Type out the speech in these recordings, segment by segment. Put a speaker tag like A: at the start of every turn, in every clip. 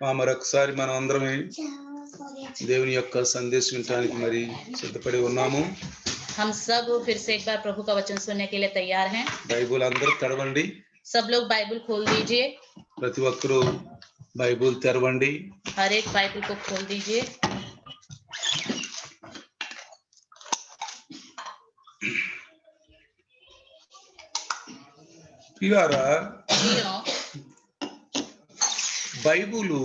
A: మరొకసారి మనం అందరమే దేవుని యొక్క సందేశం వినడానికి మరి సిద్ధపడి ఉన్నాము.
B: हम सब फिर से एक बार प्रभु का वचन सुनने के लिए तैयार हैं.
A: బైబిల్ అందరూ తెరవండి.
B: सब लोग बाइबल खोल दीजिए.
A: ప్రతి ఒక్కరూ బైబిల్ తెరవండి.
B: हर एक बाइबल को खोल दीजिए.
A: పిల్లారా, బైబిలు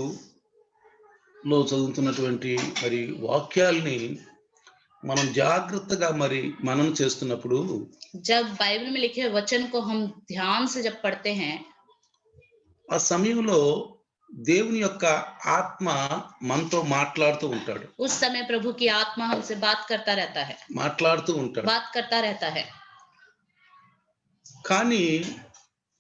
A: లో చదువుతున్నటువంటి మరి వాక్యాల్ని మనం జాగ్రత్తగా మరి మనం చేస్తున్నప్పుడు,
B: जब बाइबल में लिखे वचन को हम ध्यान से जब पढ़ते हैं,
A: ఆ సమయంలో దేవుని యొక్క ఆత్మ మనతో మాట్లాడుతూ ఉంటాడు.
B: उस समय प्रभु की आत्मा हमसे बात करता रहता है.
A: మాట్లాడుతూ ఉంటాడు.
B: बात करता रहता है.
A: కానీ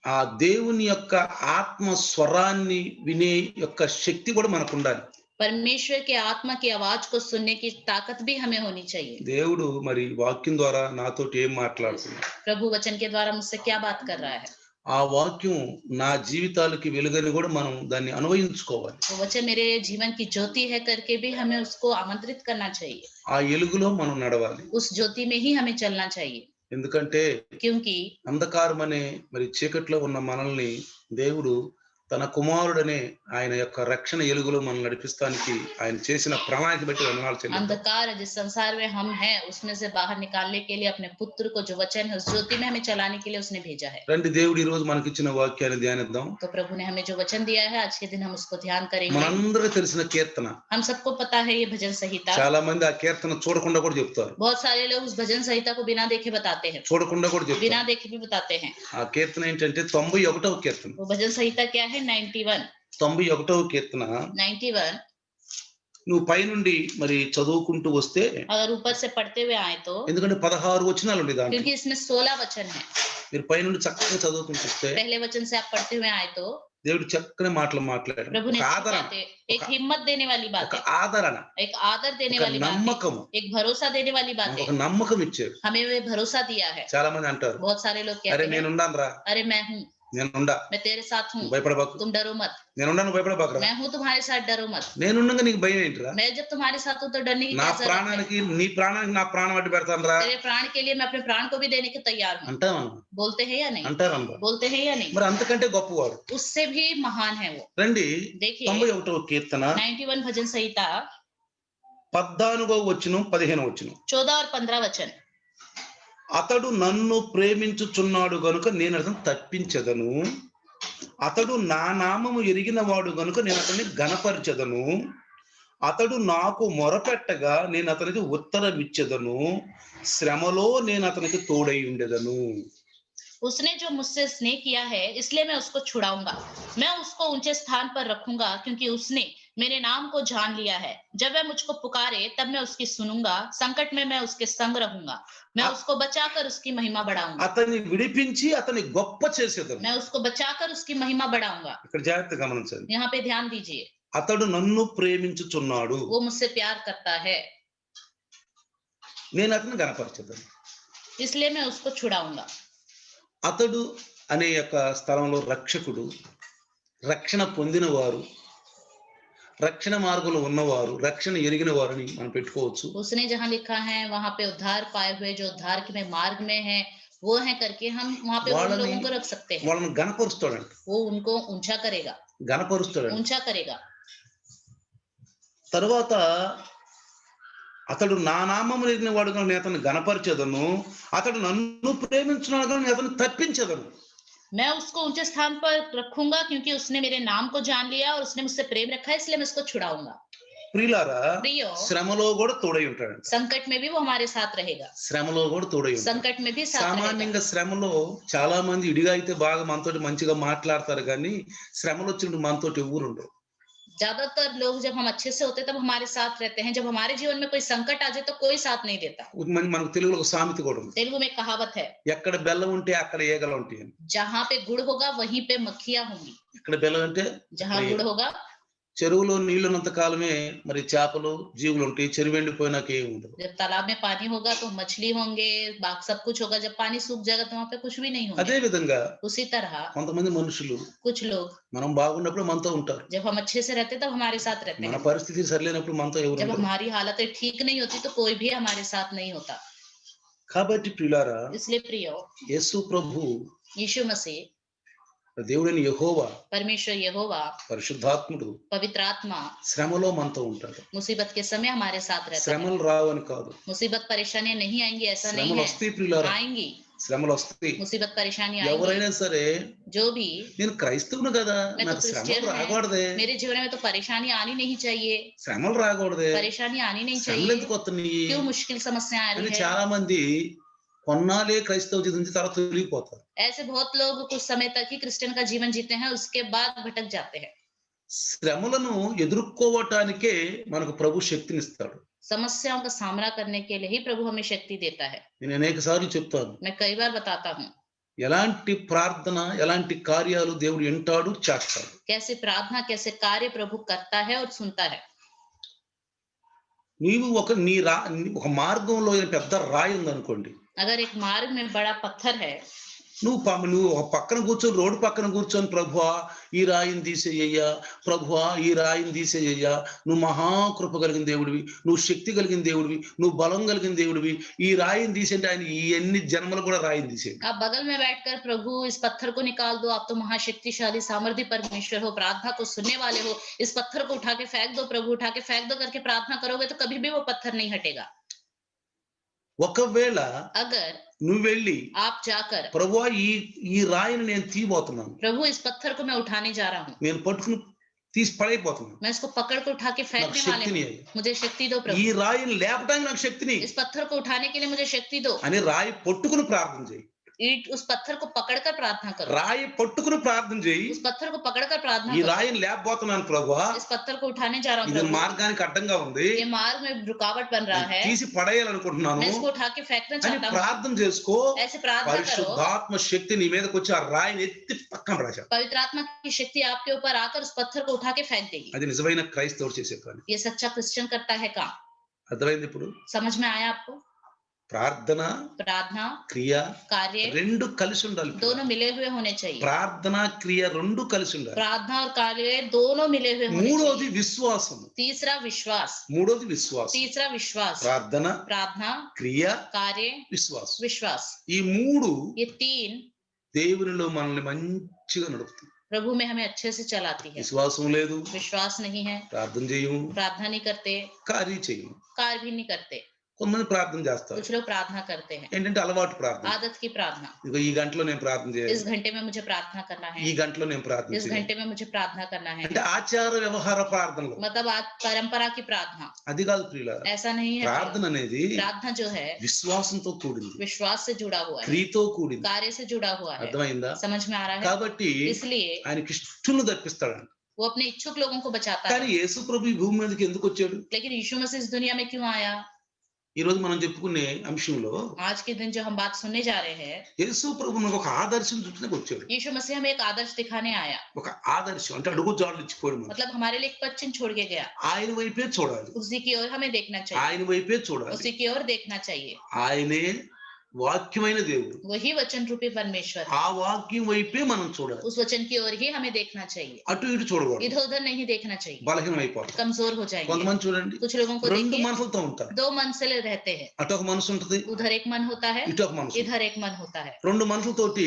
A: ఆ దేవుని యొక్క ఆత్మ స్వరాన్ని వినే యొక్క శక్తి కూడా మనకు ఉండాలి.
B: परमेश्वर के आत्मा की आवाज को सुनने की ताकत भी हमें होनी चाहिए.
A: దేవుడు మరి వాక్యం ద్వారా నాతో ఏం మాట్లాడుతున్నాడు,
B: प्रभु वचन के द्वारा मुझसे क्या बात कर रहा है,
A: ఆ వాక్యం నా జీవితాలకి వెలుగని కూడా మనం దాన్ని అన్వయించుకోవాలి.
B: वो वचन मेरे जीवन की ज्योति है करके भी हमें उसको आमंत्रित करना चाहिए.
A: ఆ వెలుగులో మనం నడవాలి.
B: उस ज्योति में ही हमें चलना चाहिए.
A: ఎందుకంటే
B: क्योंकि
A: అంధకారం అనే మరి చీకట్లో ఉన్న మనల్ని దేవుడు తన కుమారుడనే ఆయన యొక్క రక్షణ వెలుగులో మనం నడిపిస్తానికి ఆయన చేసిన ప్రణాళిక బట్టి వందనాలు చెల్లిద్దాం.
B: अंधकार जिस संसार में हम हैं उसमें से बाहर निकालने के लिए अपने पुत्र को जो वचन है उस ज्योति में हमें चलाने के लिए उसने भेजा है.
A: రండి దేవుడు ఈ రోజు మనకి ఇచ్చిన వాక్యాన్ని ధ్యానిద్దాం.
B: तो प्रभु ने हमें जो वचन दिया है आज के दिन हम उसको ध्यान करेंगे.
A: మనందరికీ తెలిసిన కీర్తన.
B: हम सबको पता है ये भजन संहिता.
A: చాలా మంది ఆ కీర్తన చూడకుండా కూడా చెప్తారు.
B: बहुत सारे लोग उस भजन संहिता को बिना देखे बताते हैं.
A: చూడకుండా కూడా చెప్తారు.
B: बिना देखे भी बताते हैं.
A: ఆ కీర్తన ఏంటంటే 91వ కీర్తన.
B: वो भजन संहिता क्या है?
A: 91వ కీర్తన.
B: 91.
A: నువ్వు పై నుండి మరి చదువుకుంటూ వస్తే,
B: अगर ऊपर से पढ़ते हुए आए तो,
A: ఎందుకంటే 16 వచనాలు ఉన్నాయి దాంట్లో,
B: क्योंकि इसमें 16 वचन है.
A: మీరు పై నుండి చక్కగా చదువుకుంటూ వస్తే
B: पहले वचन से आप पढ़ते हुए आए तो
A: దేవుడు చక్కని మాటలు మాట్లాడాడు.
B: प्रभु ने
A: ఆదరణ,
B: एक हिम्मत देने वाली बात
A: ఒక
B: है,
A: ఆదరణ,
B: एक आदर देने
A: ఒక
B: वाली बात
A: నమ్మకము,
B: है, एक भरोसा देने वाली बात
A: ఒక
B: है.
A: నమ్మకం ఇచ్చాడు.
B: हमें वे भरोसा दिया है.
A: చాలా మంది అంటారు,
B: बहुत सारे लोग
A: అరే
B: कहते हैं,
A: నేనున్నాను రా,
B: अरे मैं हूँ,
A: నేనుండా,
B: मैं तेरे साथ हूँ,
A: భయపడబాకు,
B: तुम डरो मत.
A: నేనున్నాను భయపడబాకురా,
B: मैं हूँ तुम्हारे साथ, डरो मत.
A: నేనుండగా నీకు భయం ఏంటిరా,
B: मैं जब तुम्हारे साथ हूँ तो डरने की
A: నా
B: क्या जरूरत है?
A: ప్రాణానికి నీ ప్రాణానికి నా ప్రాణం అడ్డు పెడతాను రా
B: तेरे प्राण के लिए मैं अपने प्राण को भी देने के तैयार हूँ.
A: అంటావా?
B: बोलते हैं या नहीं?
A: అంటారమ్మా.
B: बोलते हैं या नहीं?
A: మరి అంతకంటే గొప్పవాడు.
B: उससे भी महान है वो.
A: రండి
B: देखिए
A: 91వ కీర్తన
B: 91 भजन संहिता
A: 14వ వచనం 15వ వచనం.
B: 14 और 15 वचन.
A: అతడు నన్ను ప్రేమించుచున్నాడు గనుక నేను అతను తప్పించదను, అతడు నా నామము ఎరిగిన వాడు గనుక నేను అతన్ని గణపరచదను, అతడు నాకు మొరపెట్టగా నేను అతనికి ఉత్తరం ఇచ్చేదను, శ్రమలో నేను అతనికి తోడై ఉండేదను.
B: उसने जो मुझसे स्नेह किया है इसलिए मैं उसको छुड़ाऊंगा, मैं उसको ऊंचे स्थान पर रखूंगा क्योंकि उसने मेरे नाम को जान लिया है. जब वह मुझको पुकारे तब मैं उसकी सुनूंगा, संकट में मैं उसके संग रहूंगा, मैं उसको बचाकर उसकी महिमा बढ़ाऊंगा.
A: అతన్ని విడిపించి అతన్ని గొప్ప చేసేదను.
B: मैं उसको बचाकर उसकी महिमा बढ़ाऊंगा.
A: ఇక్కడ జాగ్రత్తగా గమనించండి.
B: यहाँ पे ध्यान दीजिए.
A: అతడు నన్ను ప్రేమించుచున్నాడు,
B: वो मुझसे प्यार करता है,
A: నేను అతన్ని గణపరచదను.
B: इसलिए मैं उसको छुड़ाऊंगा.
A: అతడు అనే యొక్క స్థలంలో రక్షకుడు, రక్షణ పొందిన వారు, రక్షణ మార్గంలో ఉన్నవారు, రక్షణ ఎరిగిన వారిని మనం పెట్టుకోవచ్చు.
B: उसने जहाँ लिखा है वहां पे उद्धार पाए हुए जो उद्धार के मार्ग में है वो है करके हम वहां पे उन लोगों को रख सकते हैं.
A: వాళ్ళని గణపరుస్తాడంట,
B: वो उनको ऊंचा करेगा,
A: గణపరుస్తాడంట.
B: ऊंचा करेगा.
A: తర్వాత అతడు నా నామము ఎరిగిన వాడు కనుక నేను అతన్ని గణపరచదను, అతడు నన్ను ప్రేమించున్నాడు కనుక నేను అతన్ని తప్పించదను.
B: मैं उसको ऊंचे स्थान पर रखूंगा क्योंकि उसने मेरे नाम को जान लिया और उसने मुझसे प्रेम रखा है, इसलिए मैं उसको छुड़ाऊंगा.
A: ప్రియులారా,
B: प्रियो,
A: శ్రమలో కూడా తోడై ఉంటాడంట.
B: संकट में भी वो हमारे साथ रहेगा.
A: శ్రమలో కూడా తోడై ఉంటాడు.
B: संकट में भी साथ रहेगा.
A: సామాన్యంగా శ్రమలో చాలా మంది ఇడిగా అయితే బాగా మనతోటి మంచిగా మాట్లాడతారు, కానీ శ్రమలు వచ్చినప్పుడు మనతోటి ఎవరు ఉండరు.
B: ज्यादातर लोग जब हम अच्छे से होते तब हमारे साथ रहते हैं, जब हमारे जीवन में कोई संकट आ जाए तो कोई साथ नहीं देता.
A: మనకు తెలుగులో ఒక సామెత కూడా ఉంది,
B: तेलुगु में एक कहावत है,
A: ఎక్కడ బెల్లం ఉంటే అక్కడ ఈగలు ఉంటాయి అని.
B: जहाँ पे गुड़ होगा वहीं पे मक्खियां होंगी.
A: ఎక్కడ బెల్లం అంటే
B: जहाँ गुड़ होगा
A: చెరువులో నీళ్లున్నంత కాలమే మరి చేపలు జీవులు ఉంటాయి. చెరువు ఎండిపోయినాక ఏమి ఉండదు.
B: जब तालाब में पानी होगा तो मछली होंगे, बाकी सब कुछ होगा। जब पानी सूख जाएगा तो वहां पे कुछ भी नहीं
A: అదే
B: होंगे।
A: విధంగా
B: उसी तरह
A: కొంతమంది మనుషులు
B: कुछ लोग
A: మనం బాగున్నప్పుడు మనతో ఉంటారు.
B: जब हम अच्छे से रहते तब हमारे साथ रहते
A: మన
B: हैं,
A: పరిస్థితి సరిలేనప్పుడు మనతో ఎవరు
B: जब
A: ఉండరు.
B: हमारी हालतें ठीक नहीं होती तो कोई भी हमारे साथ नहीं होता।
A: కాబట్టి ప్రియులారా,
B: इसलिए प्रियो,
A: యేసు ప్రభు
B: यीशु मसीह,
A: దేవుడైన యెహోవా
B: परमेश्वर यहोवा,
A: పరిశుద్ధాత్ముడు
B: पवित्र आत्मा
A: శ్రమలో మనతో ఉంటాడు.
B: मुसीबत के समय हमारे साथ रहता है।
A: శ్రమలు రావని కాదు,
B: मुसीबत परेशानियां नहीं आएंगी ऐसा नहीं
A: శ్రమలు
B: है,
A: వస్తాయి ప్రియులారా,
B: आएंगी।
A: శ్రమలు వస్తాయి.
B: मुसीबत परेशानी आएंगी।
A: ఎవరైనా సరే
B: जो भी,
A: నేను క్రైస్తవును కదా,
B: मैं तो
A: నాకు శ్రమలు
B: क्रिश्चियन है,
A: రాకూడదే,
B: मेरे जीवन में तो परेशानी आनी नहीं चाहिए,
A: శ్రమలు రాకూడదే,
B: परेशानी आनी नहीं
A: శ్రమలు
B: चाहिए,
A: ఎందుకు వస్తున్నాయి
B: क्यों मुश्किल समस्या आ
A: అని
B: रही है।
A: చాలా మంది కొన్నాళ్ళే క్రైస్తవ జీవితం నుంచి తర్వాత తొలగిపోతారు.
B: ऐसे बहुत लोग कुछ समय तक ही क्रिश्चियन का जीवन जीते हैं, उसके बाद भटक जाते हैं।
A: శ్రమలను ఎదుర్కోవటానికే మనకు ప్రభు శక్తినిస్తాడు.
B: समस्याओं का सामना करने के लिए ही प्रभु हमें शक्ति देता है।
A: నేను అనేక సార్లు చెప్తాను,
B: मैं कई बार बताता हूँ
A: ఎలాంటి ప్రార్థన ఎలాంటి కార్యాలు దేవుడు వింటాడు చేస్తాడు.
B: कैसे प्रार्थना, कैसे कार्य प्रभु करता है और सुनता है।
A: నీవు ఒక మార్గంలో పెద్ద రాయి ఉందనుకోండి,
B: अगर एक मार्ग में बड़ा पत्थर है,
A: నువ్వు ఒక పక్కన కూర్చొని రోడ్డు పక్కన కూర్చొని ప్రభువా ఈ రాయిని తీసేయ్యా, ప్రభువా ఈ రాయిని తీసేయ్యా, నువ్వు మహాకృప కలిగిన దేవుడివి, నువ్వు శక్తి కలిగిన దేవుడివి, నువ్వు బలం కలిగిన దేవుడివి, ఈ రాయిని తీసేంటే ఆయన ఈ ఎన్ని జన్మలు కూడా రాయిని తీసేయండి.
B: आप बगल में बैठकर प्रभु इस पत्थर को निकाल दो, आप तो महाशक्तिशाली सामर्थ्य परमेश्वर हो, प्रार्थना को सुनने वाले हो, इस पत्थर को उठा के फेंक दो, प्रभु उठा के फेंक दो करके प्रार्थना करोगे तो कभी भी वो पत्थर नहीं हटेगा।
A: ఒకవేళ
B: अगर
A: నువ్వు వెళ్ళి
B: आप जाकर
A: ప్రభువా ఈ రాయిని నేను తీయబోతున్నాను,
B: प्रभु इस पत्थर को मैं उठाने जा रहा हूँ,
A: నేను పట్టుకుని తీసి పడైపోతున్నాను,
B: मैं इसको पकड़ के उठा के
A: నాకు
B: फेंकने वाले
A: శక్తిని
B: हूँ, मुझे शक्ति दो
A: ఈ
B: प्रभु,
A: రాయిని లేపడానికి నాకు శక్తిని
B: इस पत्थर को उठाने के लिए मुझे शक्ति दो।
A: అని రాయి పట్టుకుని ప్రార్థన చేయి.
B: ईट उस पत्थर को पकड़कर प्रार्थना करो,
A: రాయి పట్టుకుని ప్రార్థన చేయి.
B: उस पत्थर को पकड़कर प्रार्थना
A: ఈ
B: करो।
A: రాయిని లేపబోతున్నాను ప్రభువా,
B: इस पत्थर को उठाने जा रहा हूँ
A: ఇది
B: प्रभु,
A: మార్గానికి అడ్డంగా ఉంది,
B: ये मार्ग में रुकावट बन रहा है,
A: తీసి పడేయాలనుకుంటున్నాను
B: मैं इसको उठा के फेंकना
A: అని
B: चाहता हूँ।
A: ప్రార్థన చేసుకో.
B: ऐसे प्रार्थना करो,
A: పరిశుద్ధాత్మ శక్తి నీ మీదకి వచ్చి ఆ రాయిని ఎత్తి పక్కన పడేశాడు.
B: पवित्र आत्मा की शक्ति आपके ऊपर आकर उस पत्थर को उठा के फेंक देगी।
A: అది నిజమైన క్రైస్తవుడు చేసే పని.
B: ये सच्चा क्रिश्चियन करता है काम।
A: అర్థమైంది ఇప్పుడు?
B: समझ में आया आपको?
A: ప్రార్థన
B: प्रार्थना
A: క్రియ
B: कार्य
A: రెండు కలిసి ఉండాలి.
B: दोनों मिले हुए होने चाहिए।
A: ప్రార్థన క్రియ రెండు కలిసి ఉండాలి.
B: प्रार्थना और कार्य दोनों मिले हुए होने
A: మూడోది
B: चाहिए।
A: విశ్వాసం.
B: तीसरा विश्वास,
A: మూడోది విశ్వాసం.
B: तीसरा विश्वास,
A: ప్రార్థన
B: प्रार्थना
A: క్రియ
B: कार्य
A: విశ్వాసం.
B: विश्वास,
A: ఈ మూడు
B: ये तीन
A: దేవునిలో మనల్ని మంచిగా నడుపుతుంది.
B: प्रभु में हमें अच्छे से चलाती है।
A: విశ్వాసం లేదు,
B: विश्वास नहीं है,
A: ప్రార్థన చేయము,
B: प्रार्थना नहीं करते,
A: కార్యం చేయము.
B: कार्य भी नहीं करते।
A: కొంతమంది ప్రార్థన చేస్తారు,
B: कुछ लोग प्रार्थना करते हैं,
A: ఏంటంటే అలవాటు ప్రార్థన.
B: आदत की प्रार्थना।
A: ఇదిగో ఈ గంటలో నేను ప్రార్థన చేయాలి,
B: इस घंटे में मुझे प्रार्थना करना
A: ఈ
B: है,
A: గంటలో నేను ప్రార్థన
B: इस
A: చేయాలి,
B: घंटे में मुझे प्रार्थना करना है,
A: అంటే ఆచార వ్యవహార ప్రార్థనలు.
B: मतलब आज परंपरा की प्रार्थना।
A: అది కాదు ప్రియుల,
B: ऐसा नहीं है।
A: ప్రార్థన అనేది
B: प्रार्थना जो है
A: విశ్వాసంతో కూడింది,
B: विश्वास से जुड़ा हुआ है,
A: క్రియతో కూడింది.
B: कार्य से जुड़ा हुआ है।
A: అర్థమైందా?
B: समझ में आ रहा है?
A: కాబట్టి
B: इसलिए
A: ఆయనకి ఇష్టను తప్పిస్తాడు.
B: वो अपने इच्छुक लोगों को बचाता
A: కానీ
B: है।
A: యేసు ప్రభు ఈ భూమి మీదకి ఎందుకు వచ్చాడు?
B: लेकिन यीशु मसीह इस दुनिया में क्यों आया?
A: ఈ రోజు మనం చెప్పుకునే అంశంలో
B: आज के दिन जो हम बात सुनने जा रहे हैं,
A: యేసు ప్రభు మనకు ఒక ఆదర్శం చూపించడానికి వచ్చాడు.
B: यीशु मसीह हमें एक आदर्श दिखाने आया,
A: ఒక ఆదర్శం అంటే అడుగు జాడలు ఇచ్చిపోయాడు మనకు.
B: मतलब हमारे लिए एक पद चिन्ह छोड़ के गया।
A: ఆయన వైపే చూడాలి,
B: उसी की ओर हमें देखना चाहिए,
A: ఆయన వైపే చూడాలి.
B: उसी की ओर देखना चाहिए।
A: ఆయనే వాక్యమైన దేవుడు,
B: वही वचन रूपी परमेश्वर है,
A: ఆ వాక్యం వైపే మనం చూడాలి.
B: उस वचन की ओर ही हमें देखना चाहिए,
A: అటు ఇటు చూడకూడదు,
B: इधर उधर नहीं देखना चाहिए,
A: బలహీనం అయిపోతాం.
B: कमजोर हो जाएंगे।
A: కొంతమంది చూడండి
B: कुछ लोगों को
A: రెండు
B: देखिए,
A: మనసులతో ఉంటారు.
B: दो मन से रहते हैं,
A: అటు ఒక మనసు ఉంటది,
B: उधर एक मन होता है,
A: ఇటు ఒక మనసు.
B: इधर एक मन होता है।
A: రెండు మనసులతోటి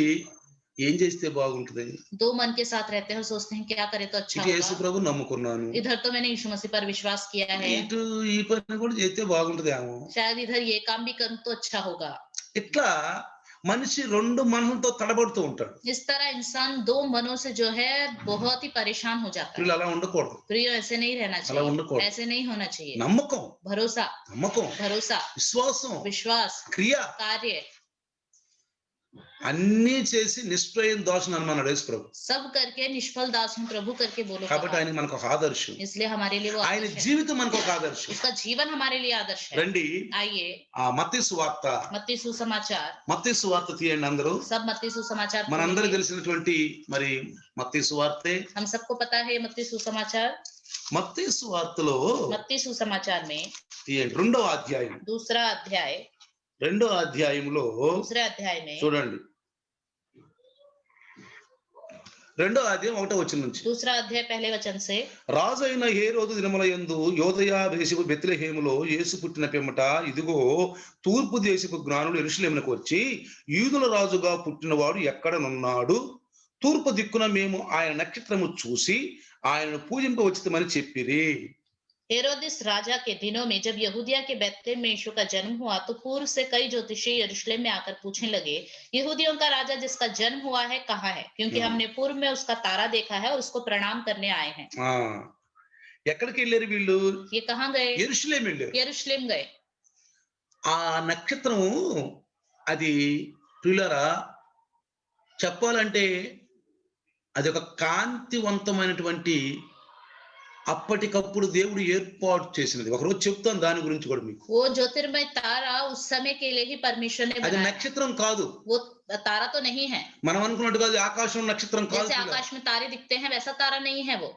A: ఏం చేస్తే బాగుంటది?
B: दो मन के साथ रहते हैं, सोचते हैं क्या करे तो अच्छा
A: ఇటు యేసు
B: होगा।
A: ప్రభు నమ్ముకున్నాను,
B: इधर तो मैंने यीशु मसीह पर विश्वास किया है,
A: ఇటు ఈ పని కూడా చేస్తే బాగుంటదేమో.
B: शायद इधर ये काम भी करूं तो अच्छा होगा।
A: ఇట్లా మనిషి రెండు మనసులతో తడబడుతూ ఉంటాడు.
B: इस तरह इंसान दो मनों से जो है बहुत ही परेशान हो जाता है।
A: వీళ్ళు అలా ఉండకూడదు,
B: प्रिय, ऐसे नहीं रहना
A: అలా
B: चाहिए,
A: ఉండకూడదు.
B: ऐसे नहीं होना चाहिए।
A: నమ్మకం,
B: भरोसा,
A: నమ్మకం,
B: भरोसा,
A: విశ్వాసం,
B: विश्वास,
A: క్రియ
B: कार्य
A: అన్నీ చేసి నిష్ప్రయం దోషం అన్నాడు యేసు ప్రభు.
B: सब करके निष्फल दास हूं प्रभु करके बोलो
A: కాబట్టి
B: कहा।
A: ఆయన మనకు ఒక ఆదర్శం,
B: इसलिए हमारे लिए वो
A: ఆయన
B: आदर्श है,
A: జీవితం మనకు ఒక ఆదర్శం.
B: उसका जीवन हमारे लिए आदर्श है।
A: రండి
B: आइए
A: ఆ మత్తయి సువార్త,
B: मत्ती सुसमाचार,
A: మత్తయి సువార్త తీయండి అందరూ.
B: सब मत्ती सुसमाचार
A: మనందరికి
B: खोलिए।
A: తెలిసినటువంటి మరి మత్తయి సువార్తే
B: हम सबको पता है ये मत्ती सुसमाचार
A: మత్తయి సువార్తలో
B: मत्ती सुसमाचार में
A: తీయండి, రెండవ అధ్యాయం,
B: दूसरा अध्याय,
A: రెండో అధ్యాయంలో
B: दूसरे अध्याय में
A: చూడండి, రెండో అధ్యాయం 1వ వచనం నుంచి.
B: दूसरा अध्याय पहले वचन से,
A: రాజు అయిన హేరోదు దినముల యందు యోదయ దేశపు బెత్లెహేములో యేసు పుట్టిన పిమ్మట ఇదిగో తూర్పు దేశపు జ్ఞానులు యెరూషలేమునకు వచ్చి యూదుల రాజుగా పుట్టినవాడు ఎక్కడనున్నాడు, తూర్పు దిక్కున మేము ఆయన నక్షత్రము చూసి ఆయనను పూజింపవచ్చితమని చెప్పిరి.
B: हेरोदिस राजा के दिनों में जब यहूदिया के बैतलहम में यीशु का जन्म हुआ तो पूर्व से कई ज्योतिषी यरूशलेम में आकर पूछने लगे, यहूदियों का राजा जिसका जन्म हुआ है कहाँ है, क्योंकि हमने पूर्व में उसका तारा देखा है और उसको प्रणाम करने आए हैं।
A: ఆ ఎక్కడికి వెళ్ళారు వీళ్ళు?
B: ये कहाँ गए?
A: యెరూషలేం వెళ్ళారు.
B: यरूशलेम गए।
A: ఆ నక్షత్రము అది ప్రియులారా చెప్పాలంటే అది ఒక కాంతివంతమైనటువంటి అప్పటికప్పుడు దేవుడు ఏర్పాటు చేసినది. ఒకరోజు చెప్తాను దాని గురించి కూడా మీకు.
B: वो ज्योतिर्मय तारा उस समय के लिए ही परमेश्वर ने
A: అది
B: बनाया।
A: నక్షత్రం కాదు,
B: वो तारा तो नहीं है
A: మనం అనుకున్నట్టుగా అది ఆకాశం నక్షత్రం కాదు.
B: जैसे आकाश में तारे दिखते हैं वैसा तारा नहीं है वो।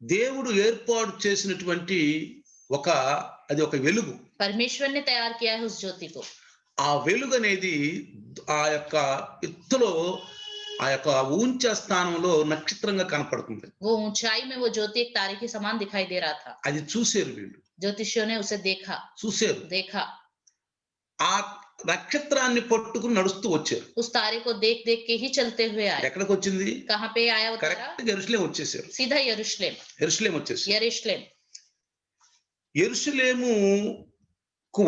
A: దేవుడు ఏర్పాటు చేసినటువంటి అది ఒక వెలుగు.
B: परमेश्वर ने तैयार किया है उस ज्योति को।
A: ఆ వెలుగు అనేది ఆ యొక్క ఎత్తులో ఆ యొక్క ఊంచ స్థానంలో నక్షత్రంగా కనపడుతుంది.
B: वो ऊंचाई में वो ज्योति एक तारे के समान दिखाई दे रहा था।
A: అది చూశారు వీళ్ళు,
B: ज्योतिषियों ने उसे देखा।
A: ఆ నక్షత్రాన్ని పట్టుకుని నడుస్తూ వచ్చారు.
B: उस तारे को देख देख के ही चलते हुए आए।
A: ఎక్కడికి వచ్చింది?
B: कहाँ पे आया वो तारा?
A: కరెక్ట్ యెరూషలేం వచ్చేసారు.
B: सीधा यरूशलेम
A: వచ్చేసారు. యెరూషలేముకు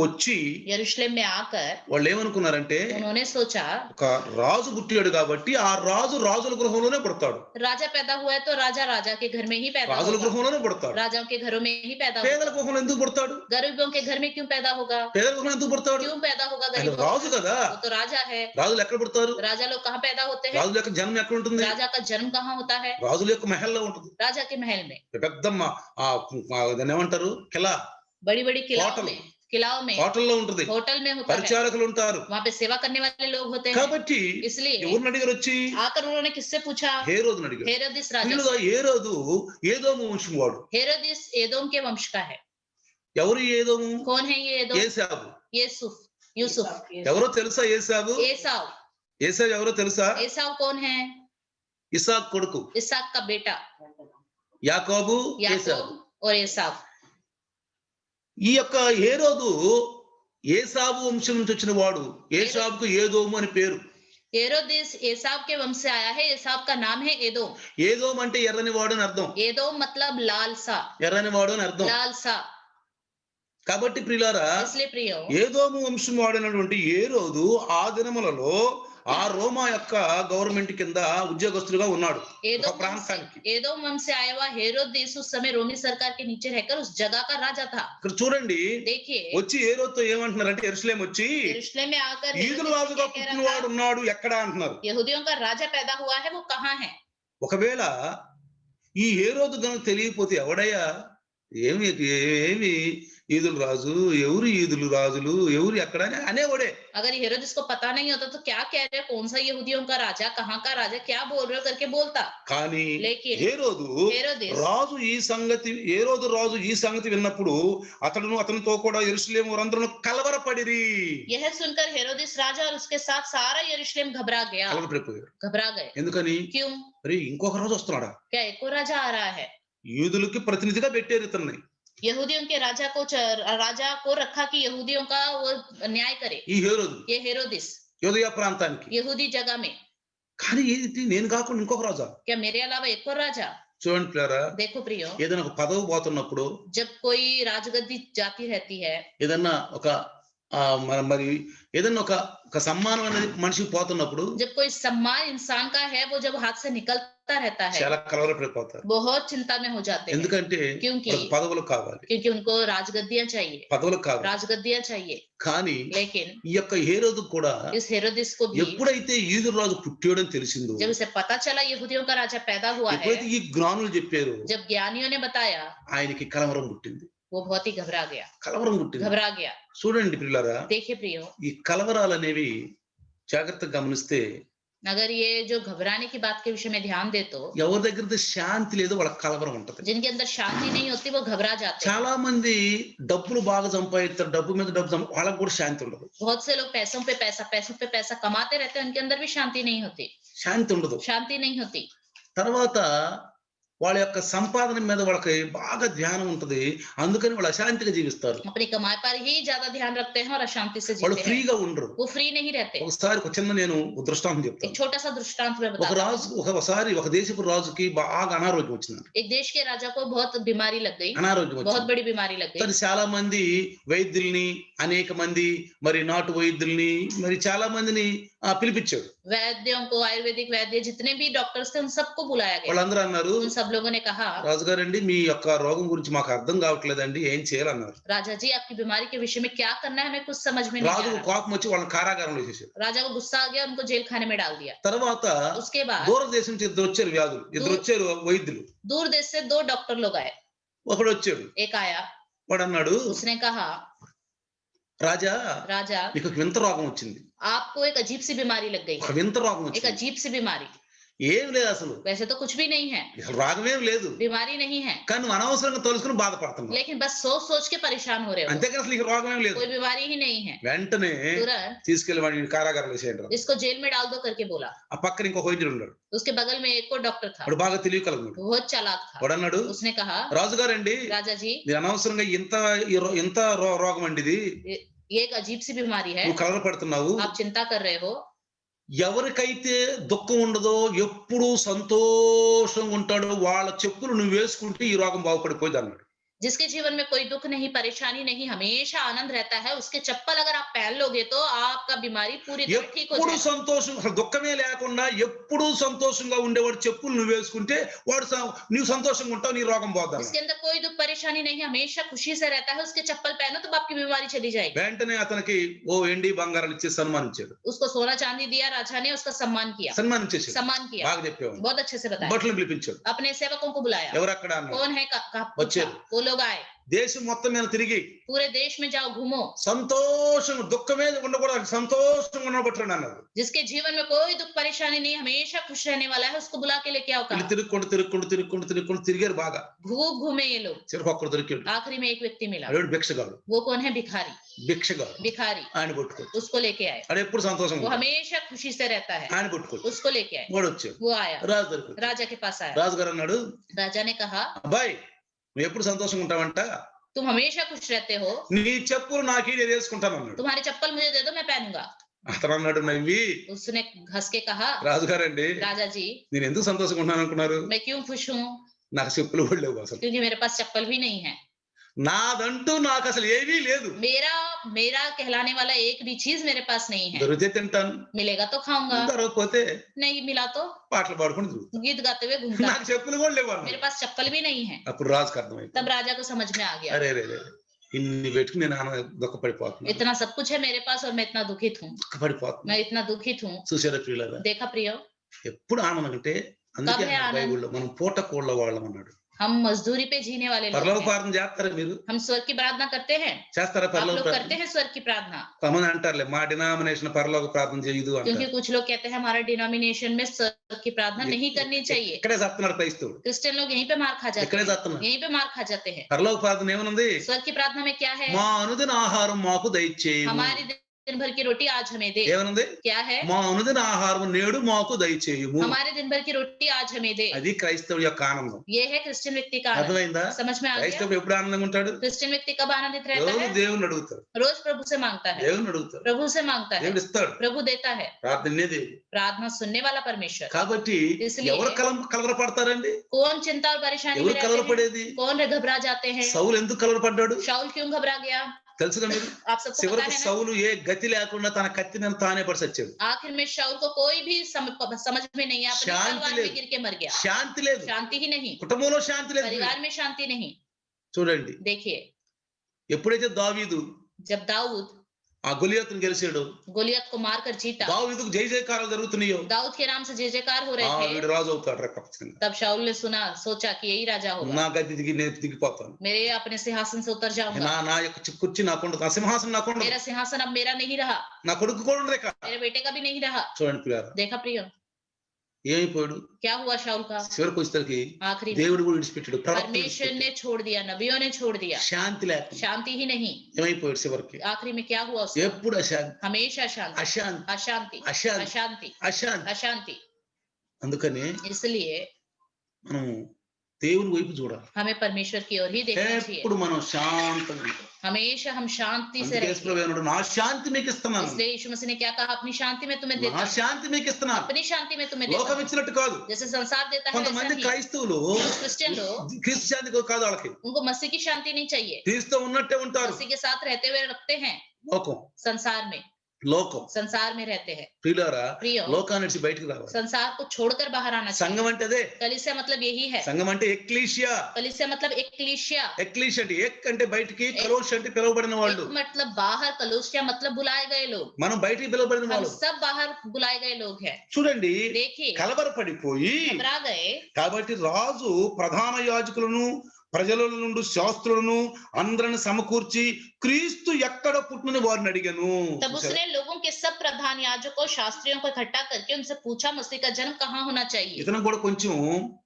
A: వచ్చి
B: यरूशलेम में आकर
A: వాళ్ళు ఏమనుకున్నారంటే
B: उन्होंने सोचा
A: ఒక రాజు పుట్టాడు కాబట్టి ఆ రాజు రాజుల గృహంలోనే పుడతాడు.
B: राजा पैदा हुआ है तो राजा के घर में ही पैदा
A: రాజుల
B: होगा।
A: గృహంలోనే పుడతాడు.
B: राजाओं के घरों में ही पैदा
A: పేదల
B: होगा।
A: గృహంలో ఎందుకు పుడతాడు?
B: गरीबों के घर में क्यों पैदा होगा?
A: పేదల గృహంలో ఎందుకు పుడతాడు?
B: क्यों पैदा होगा
A: ఆయన
B: गरीबों
A: రాజు
B: के?
A: కదా.
B: वो तो राजा है।
A: రాజులు ఎక్కడ పుడతారు?
B: राजा लोग कहाँ पैदा होते हैं?
A: రాజుల యొక్క జన్మ ఎక్కడ ఉంటుంది?
B: राजा का जन्म कहाँ होता है?
A: రాజుల యొక్క మహల్లో ఉంటుంది.
B: राजा के महल में,
A: పెద్దమ్మ దాన్ని ఏమంటారు, కిలా,
B: बड़ी बड़ी
A: होटल।
B: किलाओं में
A: హోటల్లో ఉంటుంది.
B: होटल में होता है।
A: పరిచారకులు ఉంటారు.
B: वहाँ पे सेवा करने वाले लोग होते हैं।
A: కాబట్టి
B: इसलिए
A: ఎవరిని అడిగారు వచ్చి?
B: आकर उन्होंने किससे पूछा?
A: హేరోదుని అడిగారు.
B: हेरोदिस राजा
A: వీళ్ళుగా
B: से।
A: హేరోదు ఏదోము వంశం వాడు.
B: हेरोदिस एदोम के वंश का है।
A: ఎవరు ఏదోము?
B: कौन है ये एदोम?
A: ఏసావు.
B: यूसुफ।
A: ఎవరో తెలుసా? ఏసావు. ఏసావు ఎవరో తెలుసా?
B: एसाव कौन है?
A: ఇసాక్ కొడుకు.
B: इसाक का बेटा
A: యాకోబు, ఏసావు.
B: याकूब और एसाव।
A: ఈ యొక్క హేరోదు ఏసావు వంశం నుంచి వచ్చిన వాడు. ఏసావుకు ఏదోము అని పేరు.
B: हेरोदिस एसाव के वंश से आया है। एसाव का नाम है एदोम।
A: ఏదోము అంటే ఎర్రని వాడు అని అర్థం.
B: एदोम मतलब लाल सा।
A: ఎర్రని వాడు అని అర్థం.
B: लाल सा।
A: కాబట్టి ప్రియులారా,
B: इसलिए प्रियो,
A: ఏదోము వంశం వాడినటువంటి హేరోదు ఆ దినములలో ఆ రోమా యొక్క గవర్నమెంట్ కింద ఉద్యోగస్తులుగా ఉన్నాడు. ఒక ప్రాంతానికి.
B: एदोम वंश से आया हुआ हेरोदिस उस समय रोमी सरकार के नीचे रहकर उस जगह का राजा था।
A: ఇక్కడ చూడండి,
B: देखिए
A: వచ్చి హేరోదుతో ఏమంటున్నారంటే, యెరూషలేం వచ్చి
B: यरूशलेम में आकर
A: యూదుల
B: हेरोदिस
A: రాజుగా
B: क्या कह
A: పుట్టిన
B: रहा
A: వాడు
B: था?
A: ఉన్నాడు ఎక్కడ అంటున్నారు.
B: यहूदियों का राजा पैदा हुआ है, वो कहाँ है?
A: ఒకవేళ ఈ హేరోదు గనుక తెలియకపోతే ఎవడయ్యా ఏమి ఈదులు రాజు, ఎవరు ఈదులు రాజులు, ఎవరు ఎక్కడ అనేవాడే.
B: अगर हेरोदिस को पता नहीं होता तो क्या कह रहे, कौन सा यहूदियों का राजा, कहाँ का राजा, क्या बोल रहे हो करके बोलता।
A: కానీ
B: लेकिन
A: హేరోదు రాజు ఈ సంగతి విన్నప్పుడు అతనితో కూడా యెరూషలేము వారందరూ కలవరపడిరి.
B: यह सुनकर हेरोदिस राजा और उसके साथ सारा यरूशलेम घबरा गया।
A: కలవరపడిపోయారు.
B: घबरा गए।
A: ఎందుకని?
B: क्यों?
A: అరే ఇంకొక రాజు వస్తున్నాడా?
B: क्या एक और राजा आ रहा है?
A: యూదులకి ప్రతినిధిగా పెట్టారు ఇతన్ని.
B: यहूदियों के राजा को रखा कि यहूदियों का वो न्याय करे।
A: ఈ హేరోదు
B: ये हेरोदिस
A: యోదయ ప్రాంతానికి.
B: यहूदी जगह में।
A: కానీ ఏంటి, నేను కాకుండా ఇంకొక రాజా?
B: क्या मेरे अलावा एक और राजा?
A: చూడండి ప్రియులారా,
B: देखो प्रियो,
A: ఏదైనా ఒక పదవి పోతున్నప్పుడు,
B: जब कोई राजगद्दी जाती रहती है,
A: ఏదన్నా ఒక మరి ఏదన్నా ఒక సమ్మానం అనేది మనిషికి పోతున్నప్పుడు,
B: जब कोई सम्मान इंसान का है वो जब हाथ से निकलता रहता है,
A: చాలా కలవరపడిపోతారు.
B: बहुत चिंता में हो जाते हैं।
A: ఎందుకంటే
B: क्योंकि
A: పదవులు కావాలి,
B: क्योंकि उनको राजगद्दियां चाहिए,
A: పదవులు కావాలి.
B: राजगद्दियां चाहिए।
A: కానీ
B: लेकिन
A: ఈ యొక్క హేరోదు కూడా
B: इस हेरोदिस को भी
A: ఎప్పుడైతే యూదుల రాజు పుట్టాడని తెలిసిందో,
B: जब उसे पता चला यहूदियों का राजा पैदा हुआ है,
A: ఎప్పుడైతే ఈ జ్ఞానులు చెప్పారు,
B: जब ज्ञानियों ने बताया,
A: ఆయనకి కలవరం పుట్టింది.
B: वो बहुत ही घबरा गया।
A: కలవరం పుట్టింది.
B: घबरा गया।
A: చూడండి ప్రియులారా,
B: देखिए प्रियो,
A: ఈ కలవరాలు అనేవి జాగ్రత్తగా గమనిస్తే
B: अगर ये जो घबराने की बात के विषय में ध्यान दे तो
A: ఎవరి దగ్గర శాంతి లేదు వాళ్ళకి కలవరం ఉంటది.
B: जिनके अंदर शांति नहीं होती वो घबरा जाते हैं।
A: చాలా మంది డబ్బులు బాగా సంపాదిస్తారు, డబ్బు మీద డబ్బు వాళ్ళకి కూడా శాంతి ఉండదు.
B: बहुत से लोग पैसों पे पैसा कमाते रहते हैं, उनके अंदर भी शांति नहीं होती।
A: శాంతి ఉండదు.
B: शांति नहीं होती।
A: తర్వాత వాళ్ళ యొక్క సంపాదన మీద వాళ్ళకి బాగా ధ్యానం ఉంటది, అందుకని వాళ్ళు అశాంతిగా జీవిస్తారు.
B: अपनी कमाई पर ही ज्यादा ध्यान रखते हैं और अशांति से
A: వాళ్ళు
B: जीते हैं।
A: ఫ్రీగా ఉండరు.
B: वो फ्री नहीं रहते।
A: ఒకసారి ఒక చిన్న నేను దృష్టాంతం
B: एक
A: చెప్తాను.
B: छोटा सा दृष्टांत मैं
A: ఒక
B: बताता हूँ।
A: రాజు ఒకసారి ఒక దేశపు రాజుకి బాగా అనారోగ్యం వచ్చింది.
B: एक देश के राजा को बहुत बीमारी लग गई,
A: అనారోగ్యం
B: बहुत
A: వచ్చింది.
B: बड़ी बीमारी लग गई।
A: కానీ చాలా మంది వైద్యుల్ని, అనేక మంది మరి నాటు వైద్యుల్ని, మరి చాలా మందిని పిలిపించాడు.
B: वैद्यों को, आयुर्वेदिक वैद्य जितने भी डॉक्टर्स थे उन सबको बुलाया गया।
A: వాళ్ళందరూ అన్నారు,
B: उन सब लोगों ने कहा,
A: రాజుగారండి మీ యొక్క రోగం గురించి మాకు అర్థం కావట్లేదండి, ఏం చేయాలన్నారు.
B: राजा जी आपकी बीमारी के विषय में क्या करना है हमें कुछ समझ में नहीं आ
A: రాజుకు
B: रहा।
A: కోపం వచ్చి వాళ్ళని కారాగారంలో వేసేసాడు.
B: राजा को गुस्सा आ गया, उनको जेल खाने में डाल दिया।
A: తర్వాత
B: उसके बाद
A: దూరదేశం నుంచి ఇద్దరు వచ్చారు వ్యాధులు, ఇద్దరు వచ్చారు వైద్యులు.
B: दूर देश से 2 डॉक्टर लोग आए।
A: ఒకడు వచ్చాడు,
B: एक आया,
A: వాడు అన్నాడు,
B: उसने कहा,
A: రాజా
B: राजा
A: నీకు ఒక వింత రోగం వచ్చింది.
B: आपको एक अजीब सी बीमारी लग गई
A: ఒక
B: है।
A: వింత రోగం
B: एक
A: వచ్చింది.
B: अजीब सी बीमारी।
A: ఏం లేదు అసలు,
B: वैसे तो कुछ भी नहीं है,
A: అసలు రాగమేం లేదు,
B: बीमारी नहीं है,
A: కానీ నువ్వు అనవసరంగా తలుసుకుని బాధపడుతున్నావు.
B: लेकिन बस सोच सोच के परेशान हो रहे हो।
A: అంతేకాని అసలు నీకు రోగమేం లేదు.
B: कोई बीमारी ही नहीं है।
A: వెంటనే
B: तुरंत
A: తీసుకెళ్లి వాడిని కారాగారంలో వేసేయండి.
B: इसको जेल में डाल दो करके बोला।
A: ఆ పక్కన ఇంకో వైద్యుడు ఉన్నాడు,
B: उसके बगल में एक और डॉक्टर था,
A: వాడు బాగా తెలియగలడు.
B: बहुत चालाक था।
A: వాడు అన్నాడు,
B: उसने कहा,
A: రాజుగారండి
B: राजा जी
A: ఇది అనవసరంగా ఇంత రోగం అండి ఇది,
B: ये एक अजीब सी बीमारी है,
A: నువ్వు కలవరపడుతున్నావు.
B: आप चिंता कर रहे हो।
A: ఎవరికైతే దుఃఖం ఉండదో, ఎప్పుడు సంతోషంగా ఉంటాడో వాళ్ళ చెప్పులు నువ్వు వేసుకుంటే ఈ రోగం బాగుపడిపోయింది అన్నాడు.
B: जिसके जीवन में कोई दुख नहीं, परेशानी नहीं, हमेशा आनंद रहता है, उसके चप्पल अगर आप पहन लोगे तो आपका बीमारी पूरी तरह ठीक हो
A: ఎప్పుడు
B: जाएगा।
A: సంతోషం, అసలు దుఃఖమే లేకుండా ఎప్పుడు సంతోషంగా ఉండేవాడు చెప్పులు నువ్వు వేసుకుంటే వాడు నువ్వు సంతోషంగా ఉంటావు, నీ రోగం పోతాను.
B: जिसके अंदर कोई दुख परेशानी नहीं, हमेशा खुशी से रहता है, उसके चप्पल पहनो तो आपकी बीमारी चली जाएगी।
A: వెంటనే అతనికి ఓ ఎండి బంగారాలు ఇచ్చి సన్మానించాడు.
B: उसको सोना चांदी दिया, राजा ने उसका सम्मान किया।
A: సన్మానించేసాడు.
B: सम्मान किया,
A: బాగా చెప్పేవాడు.
B: बहुत अच्छे से बताया।
A: బట్టలు పిలిపించాడు.
B: अपने सेवकों को बुलाया,
A: ఎవరక్కడ అన్నాడు.
B: कौन है
A: बच्चे।
B: वो लोग आए।
A: దేశం మొత్తం మీద తిరిగి
B: पूरे देश में जाओ, घूमो,
A: సంతోషం, దుఃఖమే ఉండకూడదు, సంతోషంగా ఉండబట్టండి అన్నారు.
B: जिसके जीवन में कोई दुख परेशानी नहीं, हमेशा खुश रहने वाला है, उसको बुला के लेके आओ।
A: వీళ్ళు తిరుగుకుంటూ తిరిగారు బాగా.
B: खूब घूमे ये लोग।
A: చివరికి ఒక్కడు దొరికాడు.
B: आखिरी में एक व्यक्ति मिला,
A: అడు భిక్షగాడు.
B: वो कौन है? भिखारी।
A: భిక్షగాడు
B: भिखारी,
A: ఆయన పట్టుకోడు.
B: उसको लेके आए।
A: అడు ఎప్పుడు సంతోషంగా
B: वो
A: ఉంటాడు.
B: हमेशा खुशी से रहता है,
A: ఆయన పట్టుకోడు.
B: उसको लेके आए।
A: వాడు వచ్చాడు.
B: वो आया,
A: రాజు దొరికాడు.
B: राजा के पास आया।
A: రాజుగారు అన్నాడు,
B: राजा ने कहा,
A: అబ్బాయి నువ్వు ఎప్పుడు సంతోషంగా ఉంటావంట,
B: तुम हमेशा खुश रहते हो,
A: నీ చెప్పులు నాకు నేను వేసుకుంటాను అన్నాడు.
B: तुम्हारे चप्पल मुझे दे दो, मैं पहनूंगा।
A: అతను అన్నాడు నవ్వి,
B: उसने हंस के कहा,
A: రాజుగారండి
B: राजा जी
A: నేను ఎందుకు సంతోషంగా ఉన్నాను అనుకున్నారు,
B: मैं क्यों खुश हूँ?
A: నాకు చెప్పులు కూడా లేవు అసలు,
B: क्योंकि मेरे पास चप्पल भी नहीं है।
A: నాదంటూ నాకు అసలు ఏమీ లేదు.
B: मेरा कहलाने वाला एक भी चीज मेरे पास नहीं है।
A: దొరికితే తింటాను,
B: मिलेगा तो खाऊंगा,
A: దొరకకపోతే
B: नहीं मिला तो
A: పాటలు పాడుకుని తిరుగుతాను.
B: गीत गाते हुए घूमता।
A: నాకు చెప్పులు కూడా లేవు
B: मेरे
A: అన్నాడు.
B: पास चप्पल भी नहीं है।
A: అప్పుడు రాజుకి అర్థమైంది,
B: तब राजा को समझ में आ गया,
A: అరే రే రే ఇన్ని పెట్టుకుని నేను దుఃఖపడిపోతున్నాను,
B: इतना सब कुछ है मेरे पास और मैं इतना दुखित हूँ,
A: దుఃఖపడిపోతున్నాను.
B: मैं इतना दुखित हूँ।
A: చూసారా ప్రియులారా,
B: देखा प्रियो,
A: ఎప్పుడు ఆనందం అంటే అందుకే
B: కబే ఆనందం.
A: బైబిల్లో మనం పూట కోళ్ళ వాళ్ళం అన్నాడు.
B: हम मजदूरी पे जीने वाले लोग
A: పరలోక
B: हैं।
A: ప్రార్థన చేస్తారా మీరు?
B: हम स्वर्ग की प्रार्थना करते हैं,
A: చేస్తారా
B: आप
A: పరలోక
B: लोग
A: ప్రార్థన?
B: करते हैं स्वर्ग की प्रार्थना?
A: కొంతమంది అంటారులే మా డినామినేషన్ పరలోక ప్రార్థన చేయదు
B: क्योंकि
A: అంటారు.
B: कुछ लोग कहते हैं हमारा डिनोमिनेशन में स्वर्ग की प्रार्थना नहीं करनी चाहिए।
A: ఇక్కడే చెప్తున్నారు క్రైస్తవుడు,
B: क्रिश्चियन लोग यहीं पे मार खा जाते
A: ఇక్కడే
B: हैं,
A: చెప్తున్నారు.
B: यहीं पे मार खा जाते हैं।
A: పరలోక ప్రార్థన ఏమనుంది?
B: स्वर्ग की प्रार्थना में क्या है?
A: మా అనుదిన ఆహారం మాకు దయచేయము.
B: हमारी दिन भर की रोटी आज हमें दे।
A: ఏమనుంది?
B: क्या है?
A: మా అనుదిన ఆహారం నేడు మాకు దయచేయము.
B: हमारे दिन भर की रोटी आज हमें दे।
A: అది క్రైస్తవుడి యొక్క ఆనందం.
B: ये है क्रिश्चियन व्यक्ति का आनंद।
A: అర్థమైందా?
B: समझ में आ गया?
A: క్రైస్తవుడు ఎప్పుడు ఆనందంగా ఉంటాడు?
B: क्रिश्चियन व्यक्ति कब आनंदित रहता
A: రోజు
B: है?
A: దేవుని అడుగుతాడు,
B: रोज प्रभु से मांगता है,
A: దేవుని అడుగుతాడు,
B: प्रभु से मांगता है,
A: దేవుడు ఇస్తాడు.
B: प्रभु देता है।
A: ప్రార్థనే దేవుడు.
B: प्रार्थना सुनने वाला परमेश्वर।
A: కాబట్టి
B: इसलिए
A: ఎవరు కలవరపడతారండి?
B: कौन चिंता और परेशानी में
A: ఎవరు
B: रहते हैं?
A: కలవరపడేది?
B: कौन घबरा जाते हैं?
A: సౌలు ఎందుకు కలవరపడ్డాడు
B: शाऊल क्यों घबरा गया?
A: తెలుసుగా మీరు?
B: आप सबको पता
A: చివరికి
B: है ना?
A: సౌలు ఏ గతి లేకుండా తన కత్తిని తానే పడి చచ్చాడు.
B: आखिर में शाऊल को कोई भी समझ में नहीं आया, अपनी
A: शांति
B: तलवार
A: ले।
B: में गिर के मर गया।
A: శాంతి లేదు,
B: शांति ही नहीं,
A: కుటుంబంలో శాంతి లేదు.
B: परिवार में शांति नहीं।
A: చూడండి,
B: देखिए,
A: ఎప్పుడైతే దావీదు
B: जब दाऊद
A: ఆ గొలియాతును గెలిచాడు.
B: गोलियत को मारकर जीता।
A: దావీదుకు జయ జయకారాలు జరుగుతున్నాయో
B: दाऊद के नाम से जय जयकार हो रहे थे।
A: వీడు రాజు అవుతాడు రా ఖచ్చితంగా.
B: तब शाऊल ने सुना, सोचा कि यही राजा होगा,
A: నా గది దిగి నేను దిగిపోతాను.
B: मेरे अपने सिंहासन से उतर जाऊंगा,
A: నా యొక్క కుర్చీ నాకుండదు, నా సింహాసనం నాకుండదు,
B: मेरा सिंहासन अब मेरा नहीं रहा,
A: నా కొడుకు కూడా ఉండదు ఇక.
B: मेरे बेटे का भी नहीं रहा।
A: చూడండి పిల్లారా,
B: देखा प्रिय,
A: ఏమైపోయాడు
B: क्या हुआ शाऊल का?
A: చివరికి వచ్చేసరికి
B: आखिरी में
A: దేవుడు కూడా విడిచిపెట్టాడు, ప్రవక్తలు
B: परमेश्वर
A: విడిచిపెట్టాడు.
B: ने छोड़ दिया, नबियों ने छोड़ दिया,
A: శాంతి లేకుండా
B: शांति ही नहीं।
A: ఏమైపోయాడు చివరికి?
B: आखिरी में क्या हुआ उसको?
A: ఎప్పుడు అశాంతి
B: हमेशा शांति,
A: అశాంతి
B: अशांति,
A: अशांति।
B: अशांति,
A: అశాంతి.
B: अशांति।
A: అందుకని
B: इसलिए
A: మనం దేవుని వైపు చూడాలి.
B: हमें परमेश्वर की ओर ही देखना चाहिए।
A: ఎప్పుడు మనం శాంతంగా ఉంటాం.
B: हमेशा हम शांति से
A: అందుకే
B: रहेंगे।
A: యేసుప్రభు అన్నాడు, నా శాంతి మీకు ఇస్తున్నాను,
B: इसलिए यीशु मसीह ने क्या कहा? अपनी शांति में तुम्हें देता
A: నా
B: हूं,
A: శాంతి మీకు ఇస్తున్నాను.
B: अपनी शांति में तुम्हें देता
A: లోకం
B: हूं।
A: ఇచ్చినట్టు కాదు.
B: जैसे संसार देता है वैसा
A: కొంతమంది
B: नहीं।
A: క్రైస్తవులు
B: कुछ क्रिश्चियन लोग,
A: క్రీస్తు శాంతి కాదు వాళ్ళకి,
B: उनको मसीह की शांति नहीं चाहिए,
A: క్రీస్తు ఉన్నట్టే ఉంటారు.
B: मसीह के साथ रहते हुए रखते हैं,
A: లోకం లోకం
B: संसार में रहते हैं।
A: ప్రియులారా,
B: प्रियो,
A: లోకాన్ని నుంచి బయటికి రావాలి.
B: संसार को छोड़कर बाहर आना चाहिए।
A: సంఘం అంటే అదే.
B: कलीसिया मतलब यही है।
A: సంఘం అంటే ఎక్లీషియా.
B: कलीसिया मतलब एक्लीसिया।
A: ఎక్లీషియా అంటే ఎక్ అంటే బయటికి, కలోష్ అంటే పిలువబడిన వాళ్ళు.
B: एक मतलब बाहर, कलूसिया मतलब बुलाए गए लोग।
A: మనం బయటికి పిలువబడిన
B: हम
A: వాళ్ళు.
B: सब बाहर बुलाए गए लोग हैं।
A: చూడండి,
B: देखिए,
A: కలవరపడిపోయి
B: घबरा गए।
A: కాబట్టి రాజు ప్రధాన యాజకులను ప్రజల నుండి శాస్త్రులను అందరిని సమకూర్చి క్రీస్తు ఎక్కడ పుట్టినని వారిని అడిగాను.
B: तब उसने लोगों के सब प्रधान याजकों शास्त्रियों को इकट्ठा करके उनसे पूछा, मसीह का जन्म कहाँ होना चाहिए?
A: ఇతను కూడా కొంచెం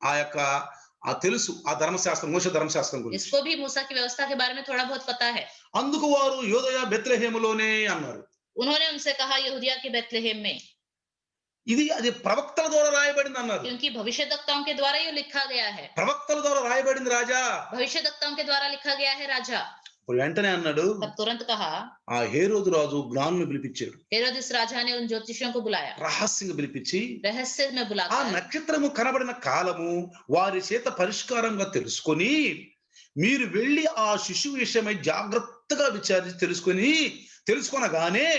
A: ఆ యొక్క ఆ తెలుసు, ఆ ధర్మశాస్త్రం, మోషే ధర్మశాస్త్రం గురించి.
B: इसको भी मूसा की व्यवस्था के बारे में थोड़ा बहुत पता है।
A: అందుకు వారు యోదయ బెత్లెహేములోనే అన్నారు.
B: उन्होंने उनसे कहा, यहूदिया के बेथलेहेम में,
A: ఇది అది ప్రవక్తల ద్వారా రాయబడింది అన్నారు.
B: क्योंकि भविष्यद्वक्ताओं के द्वारा ये लिखा गया है।
A: ప్రవక్తల ద్వారా రాయబడింది రాజా.
B: भविष्यद्वक्ताओं के द्वारा लिखा गया है राजा।
A: ఇప్పుడు వెంటనే అన్నాడు,
B: तब तुरंत कहा,
A: ఆ హేరోదు రాజు జ్ఞానులను పిలిపించాడు,
B: हेरोदिस राजा ने उन ज्योतिषियों को बुलाया,
A: రహస్యంగా పిలిపించి
B: रहस्य में
A: ఆ
B: बुलाकर
A: నక్షత్రము కనబడిన కాలము వారి చేత పరిష్కారంగా తెలుసుకొని మీరు వెళ్ళి ఆ శిశువు విషయమై జాగ్రత్తగా విచారించి తెలుసుకొనగానే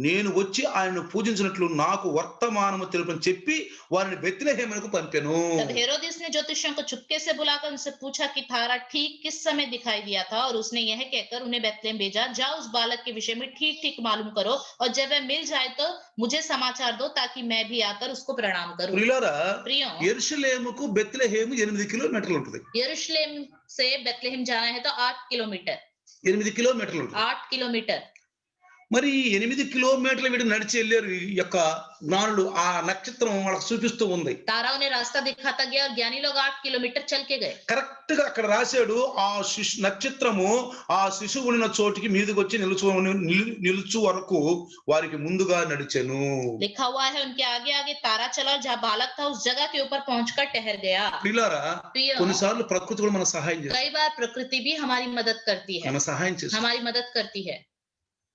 A: నేను వచ్చి ఆయనను పూజించినట్లు నాకు వర్తమానము తెలుపని చెప్పి వారిని బెత్లెహేమునకు పంపెను.
B: तब हेरोदिस ने ज्योतिषियों को चुपके से बुलाकर उनसे पूछा कि तारा ठीक किस समय दिखाई दिया था, और उसने यह कहकर उन्हें बेथलेहम भेजा, जाओ उस बालक के विषय में ठीक ठीक मालूम करो, और जब वह मिल जाए तो मुझे समाचार दो, ताकि मैं भी आकर उसको प्रणाम करूं।
A: ప్రియులారా,
B: प्रियो,
A: యెరూషలేముకు బెత్లెహేము 8 కిలోమీటర్లు ఉంటుంది.
B: यरूशलेम से बेथलेहम जाना है तो 8 किलोमीटर,
A: 8 కిలోమీటర్లు ఉంటుంది.
B: 8 किलोमीटर।
A: మరి 8 కిలోమీటర్ల వీడు నడిచి వెళ్ళారు ఈ యొక్క జ్ఞానులు. ఆ నక్షత్రం వాళ్ళకి చూపిస్తూ ఉంది.
B: तारा उन्हें रास्ता दिखाता गया, और ज्ञानी लोग 8 किलोमीटर चल के गए।
A: కరెక్ట్ గా అక్కడ రాశాడు, ఆ నక్షత్రము ఆ శిశువు ఉన్న చోటికి మీదకి వచ్చి నిలుచు వరకు వారికి ముందుగా నడిచెను.
B: लिखा हुआ है, उनके आगे आगे तारा चला, जहाँ बालक था उस जगह के ऊपर पहुंचकर ठहर गया।
A: పిల్లారా,
B: प्रियो,
A: కొన్నిసార్లు ప్రకృతి కూడా మన సహాయం చేస్తుంది.
B: कई बार प्रकृति भी हमारी मदद करती है,
A: మన సహాయం చేస్తుంది.
B: हमारी मदद करती है।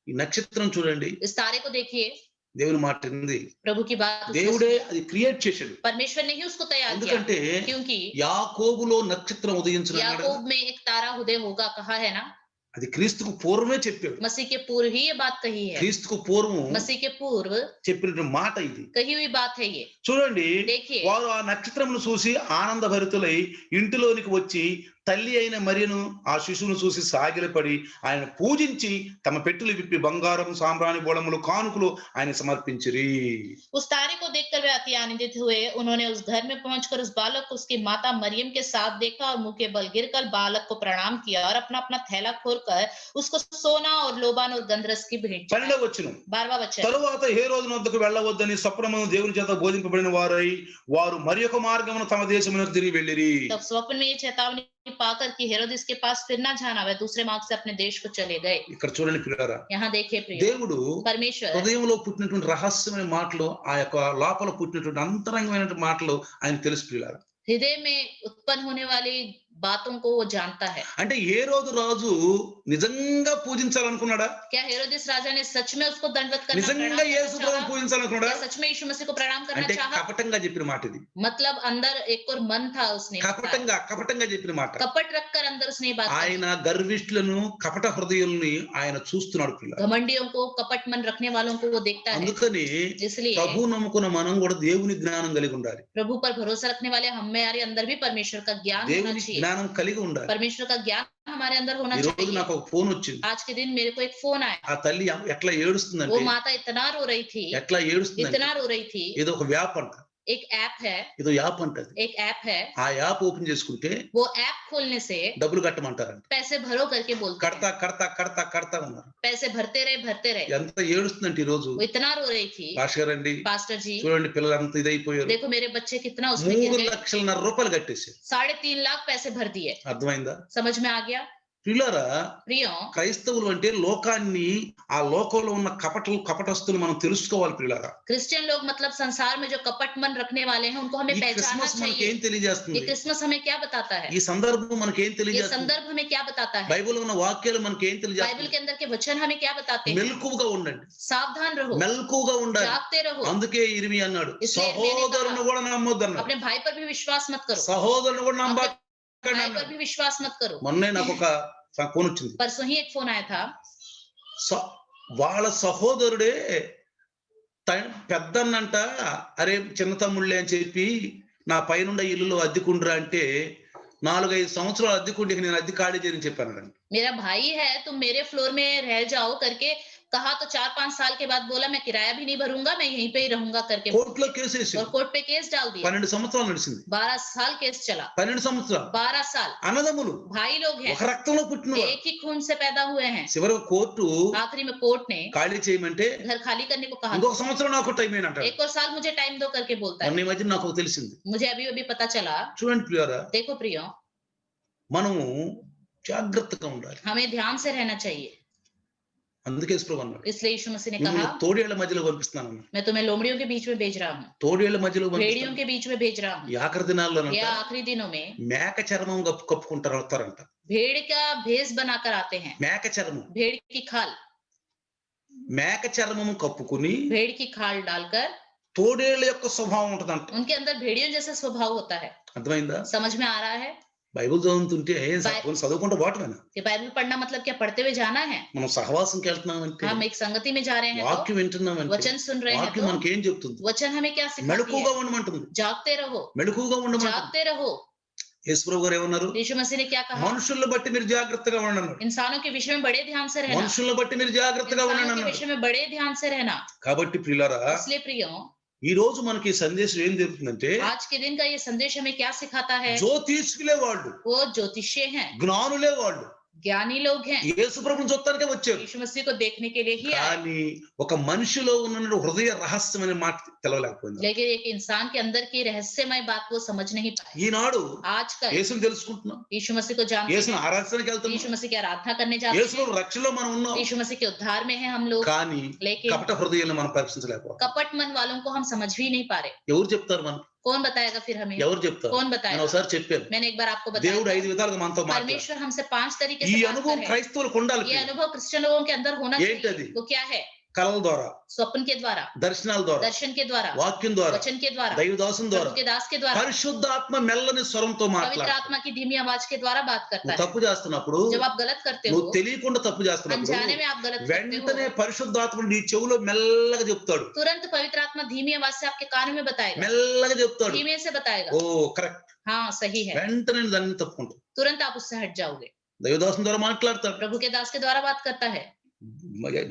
A: ఈ నక్షత్రం చూడండి,
B: इस तारे को देखिए,
A: దేవుని మాట ఉంది.
B: प्रभु की बात उसने
A: దేవుడే
B: सुनी।
A: అది క్రియేట్ చేశాడు.
B: परमेश्वर ने ही उसको तैयार किया,
A: ఎందుకంటే
B: क्योंकि
A: యాకోబులో నక్షత్రం ఉదయించిన
B: याकूब में एक तारा उदय होगा कहा है ना,
A: అది క్రీస్తుకు పూర్వమే చెప్పాడు.
B: मसीह के पूर्व ही ये बात कही है,
A: క్రీస్తుకు పూర్వం
B: मसीह के पूर्व
A: చెప్పిన మాట ఇది.
B: कही हुई बात है ये।
A: చూడండి,
B: देखिए,
A: వారు ఆ నక్షత్రమును చూసి ఆనందభరితులై ఇంటిలోనికి వచ్చి తల్లి అయిన మరియను ఆ శిశువును చూసి సాగిలపడి ఆయన పూజించి తమ పెట్టెలు విప్పి బంగారం, సాంబ్రాణి, బోళములు, కానుకలు ఆయన సమర్పించిరి.
B: उस तारे को देखकर वे अति आनंदित हुए। उन्होंने उस घर में पहुंचकर उस बालक को उसकी माता मरियम के साथ देखा, और मुंह के बल गिरकर बालक को प्रणाम किया, और अपना अपना थैला खोलकर उसको सोना और लोबान और गंधरस की भेंट चढ़ाई।
A: 12వ వచనం,
B: 12वां वचन,
A: తరువాత హేరోదు వద్దకు వెళ్ళవద్దని స్వప్నమును దేవుని చేత బోధింపబడిన వారై వారు మరి ఒక మార్గమును తమ దేశమునకు తిరిగి వెళ్ళిరి.
B: तब स्वप्न में ये चेतावनी पाकर कि हेरोदिस के पास फिर ना जाना, वे दूसरे मार्ग से अपने देश को चले गए।
A: ఇక్కడ చూడండి పిల్లరా,
B: यहाँ देखिए प्रिय,
A: దేవుడు
B: परमेश्वर
A: హృదయంలో పుట్టినటువంటి రహస్యమైన మాటలు, ఆ యొక్క లోపల పుట్టినటువంటి అంతరంగమైన మాటలు ఆయన తెలుసు పిల్లరా.
B: हृदय में उत्पन्न होने वाली बातों को वो जानता है।
A: అంటే ఏ రోజు రాజు నిజంగా పూజించాలనుకున్నాడా?
B: क्या हेरोदिस राजा ने सच में उसको दंडवत करना, प्रणाम
A: నిజంగా
B: करना
A: యేసు
B: चाहा?
A: ప్రభువుని పూజించాలనుకున్నాడా?
B: क्या सच में यीशु मसीह को प्रणाम करना
A: అంటే
B: चाहा?
A: కపటంగా చెప్పిన మాట ఇది.
B: मतलब अंदर एक और मन था, उसने
A: కపటంగా చెప్పిన మాట.
B: कपट रखकर अंदर उसने ये बात कही।
A: ఆయన గర్విష్ఠులను, కపట హృదయుల్ని ఆయన చూస్తున్నాడు పిల్ల.
B: घमंडियों को, कपट मन रखने वालों को वो देखता है।
A: అందుకని
B: इसलिए
A: ప్రభు నమ్ముకున్న మనం కూడా దేవుని జ్ఞానం కలిగి ఉండాలి.
B: प्रभु पर भरोसा रखने वाले हमारे अंदर भी परमेश्वर का ज्ञान होना
A: దేవుని
B: चाहिए।
A: జ్ఞానం కలిగి ఉండాలి.
B: परमेश्वर का ज्ञान हमारे अंदर होना
A: ఈ రోజు
B: चाहिए।
A: నాకు ఒక ఫోన్ వచ్చింది.
B: आज के दिन मेरे को एक फोन आया,
A: ఆ తల్లి ఎట్లా
B: वो
A: ఏడుస్తుందంటే,
B: माता इतना रो रही थी,
A: ఎట్లా ఏడుస్తుందంటే
B: इतना रो रही थी।
A: ఏదో ఒక యాప్ అంట,
B: एक ऐप है,
A: ఏదో యాప్ అంటది.
B: एक ऐप है,
A: ఆ యాప్ ఓపెన్ చేసుకుంటే
B: वो ऐप खोलने से
A: డబ్బులు కట్టమంటారంట.
B: पैसे भरो करके बोलते
A: కడతా
B: हैं।
A: కడతా కడతా కడతా ఉన్నారు.
B: पैसे भरते रहे।
A: ఎంత ఏడుస్తుందంటే ఈ రోజు,
B: वो इतना रो रही थी।
A: భాష గారండి
B: पास्टर जी
A: చూడండి పిల్లలంతా ఇదైపోయారు.
B: देखो मेरे बच्चे कितना उसमें गिर
A: 3,50,000
B: गए,
A: రూపాయలు కట్టేశారు.
B: 3.5 लाख पैसे भर दिए।
A: అర్థమైందా?
B: समझ में आ गया?
A: పిల్లరా,
B: प्रियो,
A: క్రైస్తవులు అంటే లోకాన్ని, ఆ లోకంలో ఉన్న కపటస్తులు మనం తెలుసుకోవాలి పిల్లరా.
B: क्रिश्चियन लोग मतलब संसार में जो कपट मन रखने वाले हैं उनको हमें
A: ఈ
B: पहचानना
A: క్రిస్మస్ మనకి
B: चाहिए।
A: ఏం తెలియజేస్తుంది?
B: ये क्रिसमस हमें क्या बताता है?
A: ఈ సందర్భం మనకి ఏం
B: ये
A: తెలియజేస్తుంది?
B: संदर्भ हमें क्या बताता है?
A: బైబిల్ ఉన్న వాక్యాలు మనకి ఏం
B: बाइबल
A: తెలియజేస్తుంది?
B: के अंदर के वचन हमें क्या बताते हैं?
A: మెలకువగా ఉండండి,
B: सावधान रहो,
A: మెలకువగా ఉండాలి.
B: जागते रहो,
A: అందుకే ఇర్మియా అన్నాడు,
B: इसलिए इर्मिया ने
A: సహోదరుని కూడా నమ్మొద్దు అన్నాడు.
B: अपने भाई पर भी विश्वास मत करो,
A: సహోదరుని కూడా నమ్మకండి
B: भाई पर
A: అన్నాడు.
B: भी विश्वास मत करो।
A: మొన్నే నాకు ఒక ఫోన్ వచ్చింది.
B: परसों ही एक फोन आया था,
A: వాళ్ళ సహోదరుడే పెద్దన్నంట, అరే చిన్న తమ్ముళ్ళే అని చెప్పి నా పైనుండ ఇల్లులో అద్దెకుండ్రా అంటే 4-5 సంవత్సరాలు అద్దెకుండి నేను అద్దె ఖాళీ చేయని చెప్పాను.
B: मेरा भाई है तुम मेरे फ्लोर में रह जाओ करके कहा, तो 4-5 साल के बाद बोला मैं किराया भी नहीं भरूंगा, मैं यहीं पे ही रहूंगा करके,
A: కోర్టులో కేసు వేసి
B: और कोर्ट पे केस डाल दिया।
A: 12 సంవత్సరాలు నడిచింది.
B: 12 साल केस चला।
A: 12 సంవత్సరాలు
B: 12 साल
A: అన్నదమ్ములు,
B: भाई लोग हैं,
A: ఒక రక్తంలో పుట్టిన వాళ్ళు.
B: एक ही खून से पैदा हुए हैं।
A: చివరికి కోర్టు
B: आखिरी में कोर्ट ने
A: ఖాళీ చేయమంటే
B: घर खाली करने को कहा,
A: ఇంకొక సంవత్సరం నాకు టైం అంటాడు.
B: एक और साल मुझे टाइम दो करके बोलता है।
A: మొన్న ఈ మధ్య నాకు తెలిసింది.
B: मुझे अभी पता चला।
A: చూడండి ప్రియారా,
B: देखो प्रियो,
A: మనము జాగ్రత్తగా ఉండాలి.
B: हमें ध्यान से रहना चाहिए।
A: అందుకే యేసు అన్నాడు,
B: इसलिए यीशु मसीह ने
A: మిమ్మల్ని
B: कहा,
A: తోడేళ్ల మధ్యలో పంపిస్తున్నాను.
B: मैं तुम्हें लोमड़ियों के बीच में भेज रहा हूँ,
A: తోడేళ్ల మధ్యలో
B: भेड़ियों
A: పంపిస్తున్నాను.
B: के बीच में भेज रहा हूँ।
A: ఈ ఆఖరి దినాల్లో
B: या आखिरी दिनों में
A: మేక చర్మం కప్పుకుంటారు వస్తారంట.
B: भेड़ का भेष बनाकर आते हैं,
A: మేక చర్మం,
B: भेड़ की खाल,
A: మేక చర్మం కప్పుకుని
B: भेड़ की खाल डालकर,
A: తోడేళ్ల యొక్క స్వభావం ఉంటదంట.
B: उनके अंदर भेड़ियों जैसा स्वभाव होता है।
A: అర్థమైందా?
B: समझ में आ रहा है?
A: బైబిల్ చదువుతుంటే చదువుకుంటూ పోవటమేనా?
B: कि बाइबल पढ़ना मतलब क्या पढ़ते हुए जाना है?
A: మనం సహవాసంకి వెళ్తున్నామంటే,
B: हम एक संगति में जा रहे हैं
A: వాక్యం
B: तो,
A: వింటున్నామంటే,
B: वचन सुन रहे हैं
A: వాక్యం
B: तो,
A: మనకి ఏం చెప్తుంది?
B: वचन हमें क्या सिखाती
A: మెలకుగా
B: है?
A: ఉండమంటుంది.
B: जागते रहो,
A: మెలకుగా ఉండమంటుంది.
B: जागते रहो।
A: యేసుప్రభు గారు ఏమన్నారు?
B: यीशु मसीह ने क्या कहा?
A: మనుషుల్ని బట్టి మీరు జాగ్రత్తగా ఉండండి అన్నాడు.
B: इंसानों के विषय में बड़े ध्यान से रहना,
A: మనుషుల్ని బట్టి మీరు జాగ్రత్తగా ఉండండి
B: इंसानों के
A: అన్నాడు.
B: विषय में बड़े ध्यान से रहना।
A: కాబట్టి ప్రియులారా,
B: इसलिए प्रियो,
A: ఈ రోజు మనకి ఈ సందేశం ఏం జరుగుతుందంటే,
B: आज के दिन का ये संदेश हमें क्या सिखाता है?
A: జ్యోతిష్కులే వాళ్ళు,
B: वो ज्योतिषी हैं,
A: జ్ఞానులే వాళ్ళు,
B: ज्ञानी लोग हैं,
A: యేసు ప్రభువుని చూడటానికే వచ్చారు.
B: यीशु मसीह को देखने के लिए ही आए।
A: కానీ ఒక మనిషిలో ఉన్న హృదయ రహస్యం అనే మాట తెలవలేకపోయింది.
B: लेकिन एक इंसान के अंदर की रहस्यमय बात वो समझ नहीं पाए।
A: ఈనాడు
B: आजकल
A: యేసుని తెలుసుకుంటున్నాం,
B: यीशु मसीह को जानते
A: యేసుని
B: हैं,
A: ఆరాధనకి వెళ్తున్నాం,
B: यीशु मसीह की आराधना करने जाते
A: యేసు
B: हैं,
A: ప్రభు రక్షణలో మనం ఉన్నాం.
B: यीशु मसीह के उद्धार में है हम लोग,
A: కానీ
B: लेकिन
A: కపట హృదయాలను మనం పరీక్షించలేకపోతాం.
B: कपट मन वालों को हम समझ भी नहीं पा रहे।
A: ఎవరు చెప్తారు మనకు?
B: कौन बताएगा फिर हमें?
A: ఎవరు చెప్తారు?
B: कौन
A: నేను
B: बताएगा?
A: ఒకసారి చెప్పాను,
B: मैंने एक बार आपको
A: దేవుడు
B: बताया
A: 5 విధాలుగా మనతో మాట్లాడు.
B: परमेश्वर हमसे 5 तरीके
A: ఈ
B: से बात
A: అనుభవం
B: कर रहे हैं।
A: క్రైస్తవులకు ఉండాలి.
B: ये अनुभव क्रिश्चियन लोगों के अंदर होना
A: ఏంటది?
B: चाहिए। वो क्या है?
A: కళల ద్వారా,
B: स्वप्न के द्वारा,
A: దర్శనాల ద్వారా,
B: दर्शन के द्वारा,
A: వాక్యం ద్వారా,
B: वचन के द्वारा,
A: దైవదాసం ద్వారా,
B: प्रभु के दास के द्वारा,
A: పరిశుద్ధాత్మ మెల్లని స్వరంతో
B: पवित्र
A: మాట్లాడు.
B: आत्मा की धीमी आवाज के द्वारा बात करता
A: నువ్వు
B: है।
A: తప్పు చేస్తున్నప్పుడు,
B: जब आप गलत करते हो,
A: నువ్వు తెలియకుండా తప్పు చేస్తున్నప్పుడు,
B: अनजाने में आप गलत करते
A: వెంటనే
B: हो,
A: పరిశుద్ధాత్మ నీ చెవులో మెల్లగా చెప్తాడు,
B: तुरंत पवित्र आत्मा धीमी आवाज से आपके कान में बताएगा,
A: మెల్లగా చెప్తాడు.
B: धीमे से बताएगा।
A: ఓ కరెక్ట్,
B: हाँ सही है,
A: వెంటనే దాన్ని తప్పుకుంటావు.
B: तुरंत आप उससे हट जाओगे।
A: దైవదాసం ద్వారా మాట్లాడతాడు.
B: प्रभु के दास के द्वारा बात करता है।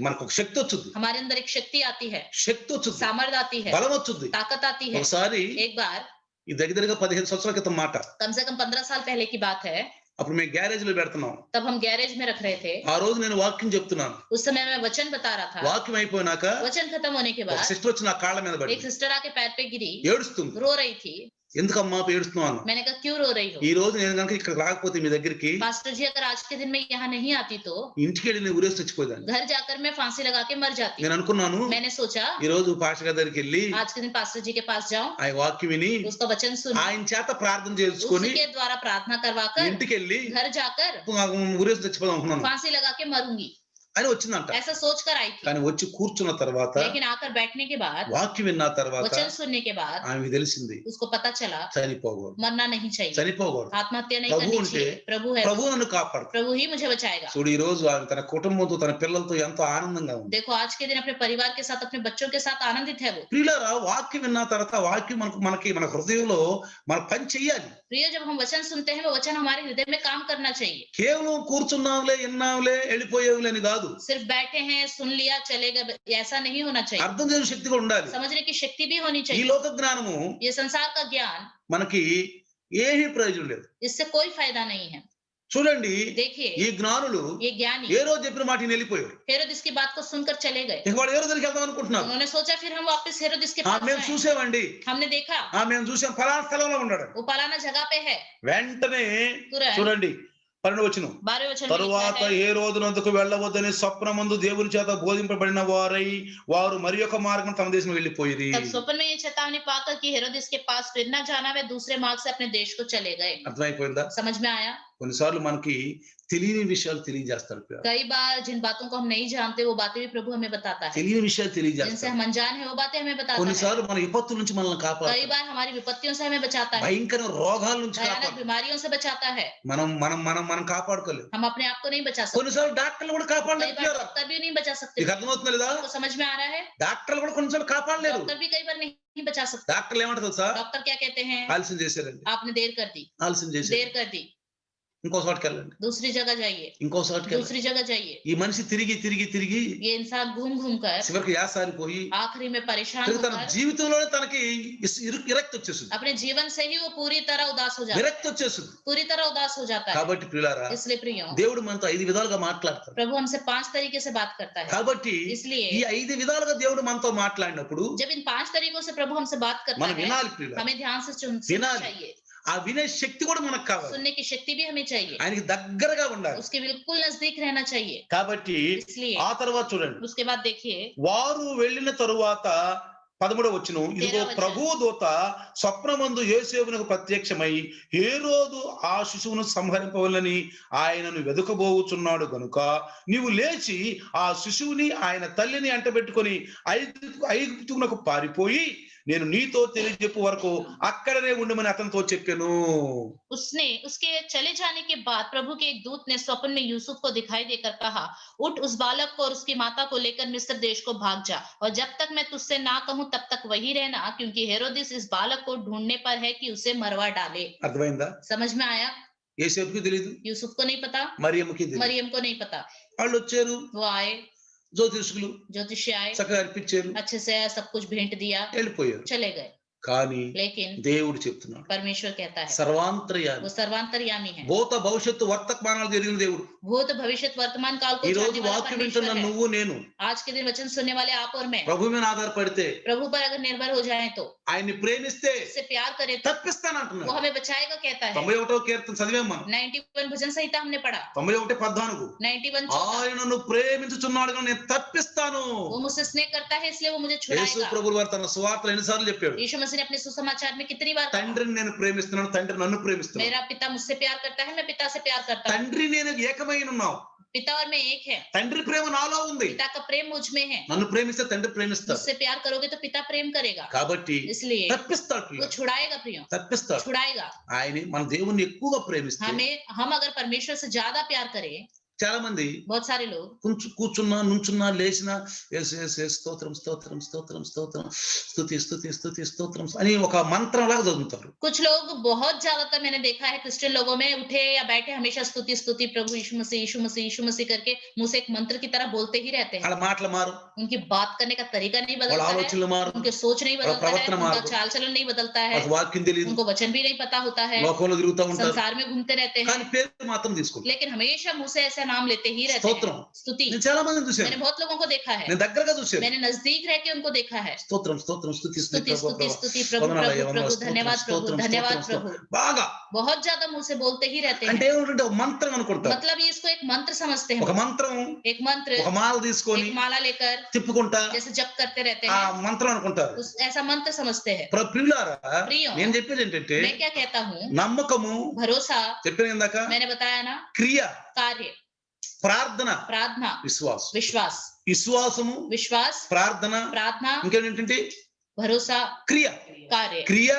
A: మనకు ఒక శక్తి వచ్చింది,
B: हमारे अंदर एक शक्ति आती है,
A: శక్తి వచ్చింది,
B: सामर्थ आती है,
A: బలం వచ్చింది.
B: ताकत आती है।
A: ఒకసారి
B: एक बार,
A: ఈ దగ్గరగా 15 సంవత్సరాల క్రితం మాట,
B: कम से कम 15 साल पहले की बात है,
A: అప్పుడు మేము గ్యారేజ్ లో పెడుతున్నాం.
B: तब हम गैरेज में रख रहे थे।
A: ఆ రోజు నేను వాక్యం చెప్తున్నాను.
B: उस समय मैं वचन बता रहा था।
A: వాక్యం అయిపోయినాక
B: वचन खत्म होने के
A: ఒక
B: बाद
A: సిస్టర్ వచ్చి నా కాళ్ళ మీద పడి
B: एक सिस्टर आके पैर पे गिरी,
A: ఏడుస్తుంది.
B: रो रही थी।
A: ఎందుకమ్మా ఏడుస్తున్నావు?
B: मैंने कहा क्यों रो रही हो?
A: ఈ రోజు నేను కనుక ఇక్కడ రాకపోతే మీ దగ్గరికి,
B: पास्टर जी अगर आज के दिन में यहाँ नहीं आती तो
A: ఇంటికి వెళ్ళి నేను ఉరేసి చచ్చిపోయాను.
B: घर जाकर मैं फांसी लगा के मर जाती।
A: నేను అనుకున్నాను,
B: मैंने सोचा
A: ఈ రోజు పాస్టర్ గారి దగ్గరికి వెళ్ళి
B: आज के दिन पास्टर जी के पास जाऊं,
A: ఆయన వాక్యం విని
B: उसका वचन सुन,
A: ఆయన చేత ప్రార్థన చేసుకొని
B: उसके द्वारा प्रार्थना करवाकर
A: ఇంటికి వెళ్ళి
B: घर जाकर
A: ఉరేసి చచ్చిపోదాం అనుకున్నాను.
B: फांसी लगा के मरूंगी।
A: అని వచ్చిందంట.
B: ऐसा सोचकर आई थी,
A: కానీ వచ్చి కూర్చున్న తర్వాత
B: लेकिन आकर बैठने के बाद,
A: వాక్యం విన్న తర్వాత
B: वचन सुनने के बाद
A: ఆమెకు తెలిసింది
B: उसको पता चला
A: చనిపోకూడదు,
B: मरना नहीं चाहिए,
A: చనిపోకూడదు.
B: आत्महत्या नहीं
A: ప్రభు
B: करनी
A: ఉంటే
B: चाहिए। प्रभु है
A: ప్రభు
B: तो
A: నన్ను కాపాడు.
B: प्रभु ही मुझे बचाएगा।
A: చూడు ఈ రోజు ఆమె తన కుటుంబంతో తన పిల్లలతో ఎంతో ఆనందంగా ఉంది.
B: देखो आज के दिन अपने परिवार के साथ, अपने बच्चों के साथ आनंदित है वो।
A: ప్రియులారా, వాక్యం విన్న తర్వాత వాక్యం మన హృదయంలో మన పని చెయ్యాలి.
B: प्रिय, जब हम वचन सुनते हैं वो वचन हमारे हृदय में काम करना चाहिए।
A: కేవలం కూర్చున్నాంలే, విన్నాంలే, వెళ్ళిపోయేవులే అని కాదు.
B: सिर्फ बैठे हैं, सुन लिया, चले गए, ऐसा नहीं होना चाहिए।
A: అర్థం చేసే శక్తి కూడా ఉండాలి.
B: समझने की शक्ति भी होनी
A: ఈ
B: चाहिए।
A: లోక జ్ఞానము
B: ये संसार का ज्ञान,
A: మనకి ఏమీ ప్రయోజనం లేదు.
B: इससे कोई फायदा नहीं है।
A: చూడండి,
B: देखिए
A: ఈ జ్ఞానులు
B: ये ज्ञानी
A: ఏ రోజు చెప్పిన మాట విని వెళ్ళిపోయారు.
B: हेरोदिस की बात को सुनकर चले गए।
A: ఇక వాళ్ళు ఏ రోజు దగ్గరికి వెళ్దాం అనుకుంటున్నారు.
B: उन्होंने सोचा फिर हम वापस हेरोदिस के पास
A: మేము
B: जाएं।
A: చూసామండి,
B: हमने देखा
A: మేము చూసాం ఫలానా స్థలంలో ఉన్నాడు.
B: वो फलाना जगह पे है।
A: వెంటనే
B: तुरंत
A: చూడండి 12వ వచనం,
B: 12वें वचन में लिखा
A: తరువాత
B: है,
A: ఏ రోజునందుకు వెళ్ళవద్దని స్వప్నమందు దేవుని చేత బోధింపబడిన వారై వారు మరి ఒక మార్గం తమ దేశం వెళ్ళిపోయిరి.
B: तब स्वप्न में ये चेतावनी पाकर कि हेरोदिस के पास फिर न जाना, वे दूसरे मार्ग से अपने देश को चले गए।
A: అర్థమైపోయిందా?
B: समझ में आया?
A: కొన్నిసార్లు మనకి తెలియని విషయాలు తెలియజేస్తారు.
B: कई बार जिन बातों को हम नहीं जानते वो बातें भी प्रभु हमें बताता है।
A: తెలియని విషయాలు
B: जिनसे
A: తెలియజేస్తారు.
B: हम अनजान है वो बातें हमें बताता है।
A: కొన్నిసార్లు మన విపత్తు నుంచి మనల్ని
B: कई
A: కాపాడుతారు.
B: बार हमारी विपत्तियों से हमें बचाता है,
A: భయంకర రోగాల నుంచి
B: भयानक
A: కాపాడుతారు.
B: बीमारियों से बचाता है।
A: మనం మనం మనం మనం కాపాడుకోలేము.
B: हम अपने आप को नहीं बचा सकते।
A: కొన్నిసార్లు డాక్టర్లు కూడా
B: कई बार
A: కాపాడలేరు.
B: डॉक्टर भी नहीं बचा सकते।
A: నీకు అర్థమవుతుంది లేదా?
B: आपको समझ में आ रहा है?
A: డాక్టర్లు కూడా కొన్నిసార్లు కాపాడలేరు.
B: डॉक्टर भी कई बार नहीं बचा सकते।
A: డాక్టర్లు ఏమంటారు తెలుసా?
B: डॉक्टर क्या कहते हैं?
A: ఆలస్యం చేశారండి,
B: आपने देर कर दी,
A: ఆలస్యం చేశారు,
B: देर कर दी,
A: ఇంకో చోటకి వెళ్ళండి,
B: दूसरी जगह जाइए,
A: ఇంకో చోటకి వెళ్ళండి.
B: दूसरी जगह जाइए।
A: ఈ మనిషి తిరిగి తిరిగి తిరిగి
B: ये इंसान घूम घूम कर
A: చివరికి యాసారిపోయి
B: आखिरी में परेशान
A: తిరిగి తన
B: होकर
A: జీవితంలోనే తనకి విరక్తి వచ్చేస్తుంది.
B: अपने जीवन से ही वो पूरी तरह उदास हो जाता है,
A: విరక్తి వచ్చేస్తుంది.
B: पूरी तरह उदास हो जाता है।
A: కాబట్టి ప్రియులారా,
B: इसलिए प्रियो,
A: దేవుడు మనతో 5 విధాలుగా మాట్లాడతాడు.
B: प्रभु हमसे 5 तरीके से बात करता है।
A: కాబట్టి
B: इसलिए
A: ఈ 5 విధాలుగా దేవుడు మనతో మాట్లాడినప్పుడు
B: जब इन 5 तरीकों से प्रभु हमसे बात करता
A: మనం
B: है,
A: వినాలి ప్రియులారా.
B: हमें ध्यान से सुनना
A: विनाली।
B: चाहिए।
A: ఆ వినే శక్తి కూడా మనకు కావాలి.
B: सुनने की शक्ति भी हमें चाहिए,
A: ఆయనకి దగ్గరగా ఉండాలి.
B: उसके बिल्कुल नजदीक रहना चाहिए।
A: కాబట్టి
B: इसलिए
A: ఆ తర్వాత చూడండి,
B: उसके बाद देखिए
A: వారు వెళ్ళిన తరువాత 13వ వచనం, ఇదిగో
B: 13వ వచనం.
A: ప్రభువు దూత స్వప్నమందు యోసేపునకు ప్రత్యక్షమై హేరోదు ఆ శిశువును సంహరింపవలని ఆయనను వెదుకబోచున్నాడు గనుక నీవు లేచి ఆ శిశువుని ఆయన తల్లిని అంటబెట్టుకొని ఐగుప్తునకు పారిపోయి నేను నీతో తెలియజెప్పు వరకు అక్కడనే ఉండమని అతనితో చెప్పాను.
B: उसके चले जाने के बाद प्रभु के एक दूत ने स्वप्न में यूसुफ को दिखाई देकर कहा, उठ उस बालक को और उसकी माता को लेकर मिस्र देश को भाग जा, और जब तक मैं तुझसे ना कहूं तब तक वही रहना, क्योंकि हेरोदिस इस बालक को ढूंढने पर है कि उसे मरवा डाले।
A: అర్థమైందా?
B: समझ में आया?
A: యేసేపుకి తెలియదు,
B: यूसुफ को नहीं पता,
A: మరియమ్మకి తెలియదు.
B: मरियम को नहीं पता।
A: వాళ్ళు వచ్చారు,
B: वो आए,
A: జ్యోతిష్కులు
B: ज्योतिषी आए,
A: చక్కగా అర్పించారు,
B: अच्छे से सब कुछ भेंट दिया,
A: వెళ్ళిపోయారు.
B: चले गए।
A: కానీ
B: लेकिन
A: దేవుడు చెప్తున్నాడు,
B: परमेश्वर कहता है,
A: సర్వాంతర్యామి,
B: वो सर्वांतर्यामी है,
A: భూత భవిష్యత్తు వర్తమానాలు జరిగిన దేవుడు.
B: भूत भविष्य वर्तमान काल को
A: ఈ రోజు
B: जानने वाला
A: వాక్యం
B: परमेश्वर
A: వింటున్న
B: है।
A: నువ్వు నేను
B: आज के दिन वचन सुनने वाले आप और मैं
A: ప్రభు మీద ఆధారపడితే,
B: प्रभु पर अगर निर्भर हो जाएं तो,
A: ఆయన్ని ప్రేమిస్తే
B: उससे प्यार करें तो वो
A: తప్పిస్తానంటున్నాడు.
B: हमें बचाएगा कहता है।
A: 91వ కీర్తన చదివాం మనం,
B: 91 भजन संहिता हमने पढ़ा,
A: 91:14,
B: 91 14,
A: ఆయనను ప్రేమించుచున్నాడు కనుక నేను తప్పిస్తాను.
B: वो मुझसे स्नेह करता है इसलिए वो मुझे
A: యేసు
B: छुड़ाएगा।
A: ప్రభువు వారు తన సువార్తలో ఎన్నిసార్లు చెప్పాడు,
B: यीशु मसीह ने अपने सुसमाचार में कितनी बार कहा,
A: తండ్రిని నేను ప్రేమిస్తున్నాను, తండ్రి నన్ను ప్రేమిస్తున్నాడు.
B: मेरा पिता मुझसे प्यार करता है, मैं पिता से प्यार करता हूँ।
A: తండ్రి నేను ఏకమైన ఉన్నావు,
B: पिता और मैं एक है,
A: తండ్రి ప్రేమ నాలో ఉంది.
B: पिता का प्रेम मुझ में है,
A: నన్ను ప్రేమిస్తే తండ్రి ప్రేమిస్తాడు.
B: मुझसे प्यार करोगे तो पिता प्रेम करेगा।
A: కాబట్టి
B: इसलिए
A: తప్పిస్తాడు,
B: वो छुड़ाएगा प्रियो,
A: తప్పిస్తాడు.
B: छुड़ाएगा।
A: ఆయన మన దేవుణ్ణి ఎక్కువగా ప్రేమిస్తే,
B: हम अगर परमेश्वर से ज्यादा प्यार करें,
A: చాలా మంది
B: बहुत सारे लोग
A: కూర్చున్నా నుంచున్నా లేచినా యేసు యేసు యేసు స్తోత్రం స్తోత్రం స్తోత్రం స్తోత్రం స్తుతి స్తుతి స్తుతి స్తోత్రం అని ఒక మంత్రం లాగా చదువుతారు.
B: कुछ लोग बहुत ज्यादातर मैंने देखा है क्रिश्चियन लोगों में उठे या बैठे हमेशा स्तुति स्तुति प्रभु यीशु मसीह यीशु मसीह यीशु मसीह करके मुंह से एक मंत्र की तरह बोलते ही रहते हैं।
A: వాళ్ళ మాటలు మారు,
B: उनकी बात करने का तरीका नहीं
A: వాళ్ళ
B: बदलता है,
A: ఆలోచనలు మారు,
B: उनके सोच नहीं बदलता है,
A: प्रवर्तन
B: उनका
A: मार्ग,
B: चाल चलन नहीं बदलता है,
A: వాళ్ళకి వాక్యం తెలియదు,
B: उनको वचन भी नहीं पता होता है,
A: లోకంలో తిరుగుతూ ఉంటారు,
B: संसार में घूमते रहते हैं,
A: కానీ పేరు మాత్రం తీసుకుంటారు.
B: लेकिन हमेशा मुंह से ऐसा नाम लेते ही रहते
A: స్తోత్రం.
B: हैं। स्तुति
A: నేను చాలా మందిని చూశాను,
B: मैंने बहुत लोगों को देखा है,
A: నేను దగ్గరగా చూశాను.
B: मैंने नजदीक रह के उनको देखा है।
A: స్తోత్రం స్తోత్రం స్తుతి
B: स्तुति
A: స్తుతి
B: स्तुति स्तुति प्रभु प्रभु प्रभु धन्यवाद प्रभु धन्यवाद प्रभु,
A: బాగా
B: बहुत ज्यादा मुंह से बोलते ही रहते
A: అంటే
B: हैं।
A: ఏమిటంటే ఒక మంత్రం అనుకుంటారు.
B: मतलब ये इसको एक मंत्र समझते
A: ఒక
B: हैं,
A: మంత్రం,
B: एक मंत्र,
A: ఒక మాల తీసుకొని
B: एक माला लेकर
A: తిప్పుకుంటా
B: जैसे जप करते रहते
A: ఆ
B: हैं,
A: మంత్రం అనుకుంటారు.
B: ऐसा मंत्र समझते हैं।
A: ప్రియులారా,
B: ప్రియం,
A: నేను చెప్పేది ఏంటంటే
B: मैं क्या कहता हूँ,
A: నమ్మకము,
B: भरोसा,
A: చెప్పాను ఇందాక,
B: मैंने बताया ना,
A: క్రియ,
B: कार्य,
A: ప్రార్థన,
B: प्रार्थना,
A: విశ్వాసం.
B: विश्वास,
A: విశ్వాసము,
B: विश्वास,
A: ప్రార్థన,
B: प्रार्थना,
A: ఇంకేంటంటే
B: भरोसा,
A: క్రియ.
B: कार्य,
A: క్రియ,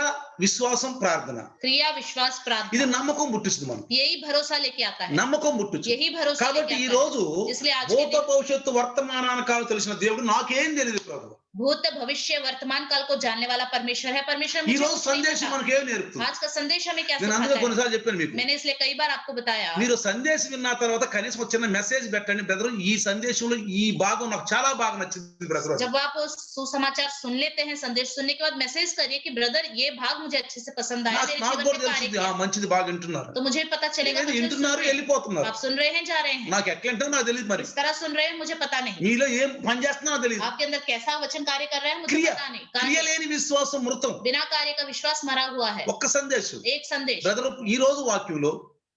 A: విశ్వాసం, ప్రార్థన.
B: क्रिया, विश्वास,
A: ఇది
B: प्रार्थना,
A: నమ్మకం పుట్టిస్తుంది మనం.
B: यही भरोसा लेके आता है,
A: నమ్మకం పుట్టించు.
B: यही भरोसा
A: కాబట్టి
B: लेके
A: ఈ
B: आता
A: రోజు
B: है. इसलिए आज के
A: భూత
B: दिन
A: భవిష్యత్తు వర్తమానాన్ని కాదు తెలిసిన దేవుడు నాకేం తెలియదు ప్రభు.
B: भूत भविष्य वर्तमान काल को जानने वाला परमेश्वर है, परमेश्वर
A: ఈ
B: मुझे
A: రోజు
B: कुछ नहीं
A: సందేశం
B: पता.
A: మనకేం నేర్పుతుంది?
B: आज का संदेश हमें क्या
A: నేను అందుకే
B: सिखाता है?
A: కొన్నిసార్లు చెప్పాను మీకు,
B: मैंने इसलिए कई बार आपको बताया,
A: మీరు సందేశం విన్న తర్వాత కనీసం ఒక చిన్న మెసేజ్ పెట్టండి బ్రదర్, ఈ సందేశంలో ఈ భాగం నాకు చాలా బాగా నచ్చింది బ్రదర్.
B: जब आप उस सुसमाचार सुन लेते हैं, संदेश सुनने के बाद मैसेज करिए कि ब्रदर ये भाग मुझे अच्छे से पसंद आया, मेरे
A: నాకు
B: जीवन
A: కూడా
B: में कार्य
A: తెలిసింది,
B: किया.
A: మంచిది బాగా వింటున్నారు.
B: तो मुझे पता चलेगा
A: లేదు
B: मुझे सुन
A: వింటున్నారు
B: रहे हैं.
A: వెళ్ళిపోతున్నారు.
B: आप सुन रहे हैं, जा रहे हैं,
A: నాకు ఎట్లా వింటారో నాకు తెలియదు. మరి
B: किस तरह सुन रहे हैं मुझे पता नहीं,
A: మీలో ఏం పని చేస్తున్నారో తెలియదు.
B: आपके अंदर कैसा वचन कार्य कर रहा है मुझे
A: क्रिया,
B: पता नहीं.
A: క్రియ
B: कार्य,
A: లేని విశ్వాసం మృతం.
B: बिना कार्य का विश्वास मरा हुआ है.
A: ఒక్క సందేశం
B: एक संदेश
A: బ్రదర్, ఈ రోజు వాక్యంలో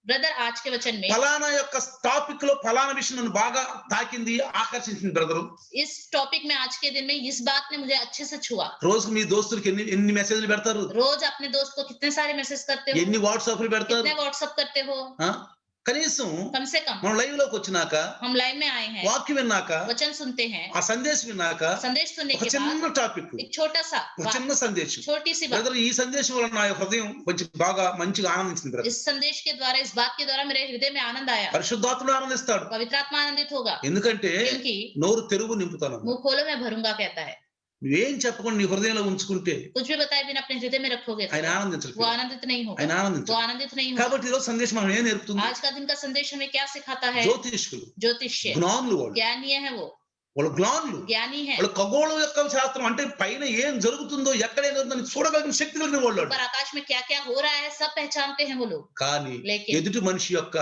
B: ब्रदर, आज के वचन में
A: ఫలానా యొక్క టాపిక్ లో ఫలానా విషయం నన్ను బాగా తాకింది, ఆకర్షించింది బ్రదర్.
B: इस टॉपिक में आज के दिन में इस बात ने मुझे अच्छे से छुआ.
A: రోజుకు మీ దోస్తులకి ఎన్ని మెసేజ్లు పెడతారు?
B: रोज अपने दोस्त को कितने सारे मैसेज करते हो,
A: ఎన్ని వాట్సాప్లు పెడతారు?
B: कितने व्हाट्सएप करते हो?
A: ఆ? కనీసం
B: कम से कम
A: మనం లైవ్ లోకి వచ్చినాక,
B: हम लाइन में आए हैं,
A: వాక్యం విన్నాక,
B: वचन सुनते हैं,
A: ఆ సందేశం విన్నాక
B: संदेश सुनने
A: ఒక
B: के बाद
A: చిన్న టాపిక్,
B: एक छोटा सा
A: ఒక చిన్న సందేశం
B: छोटी सी बात,
A: బ్రదర్, ఈ సందేశం వల్ల నా హృదయం కొంచెం బాగా మంచిగా ఆనందించింది బ్రదర్.
B: इस संदेश के द्वारा, इस बात के द्वारा मेरे हृदय में आनंद आया,
A: పరిశుద్ధాత్ముడు ఆనందిస్తాడు.
B: पवित्र आत्मा आनंदित होगा,
A: ఎందుకంటే
B: क्योंकि
A: నోరు తెరువు నింపుతాను.
B: मुंह खोलो मैं भरूंगा कहता है.
A: నువ్వేం చెప్పకుండా నీ హృదయంలో ఉంచుకుంటే
B: कुछ भी बताए बिना अपने हृदय में रखोगे
A: ఆయన
B: तो
A: ఆనందించడు.
B: वो आनंदित नहीं होगा,
A: ఆయన
B: वो
A: ఆనందించడు.
B: आनंदित नहीं होगा.
A: కాబట్టి ఈరోజు సందేశం మనం ఏం నేర్పుతుంది?
B: आज का दिन का संदेश हमें क्या सिखाता है?
A: జ్యోతిష్కులు,
B: ज्योतिष्य,
A: జ్ఞానులు, వాళ్ళు
B: ज्ञानीय है, वो
A: వాళ్ళు జ్ఞానులు,
B: ज्ञानी है,
A: వాళ్ళు ఖగోళం యొక్క శాస్త్రం అంటే పైన ఏం జరుగుతుందో, ఎక్కడ ఏం జరుగుతుందో చూడగలిగిన శక్తి కలిగిన వాళ్ళు.
B: ऊपर आकाश में क्या क्या हो रहा है सब पहचानते हैं वो लोग.
A: కానీ
B: लेकिन
A: ఎదుటి మనిషి యొక్క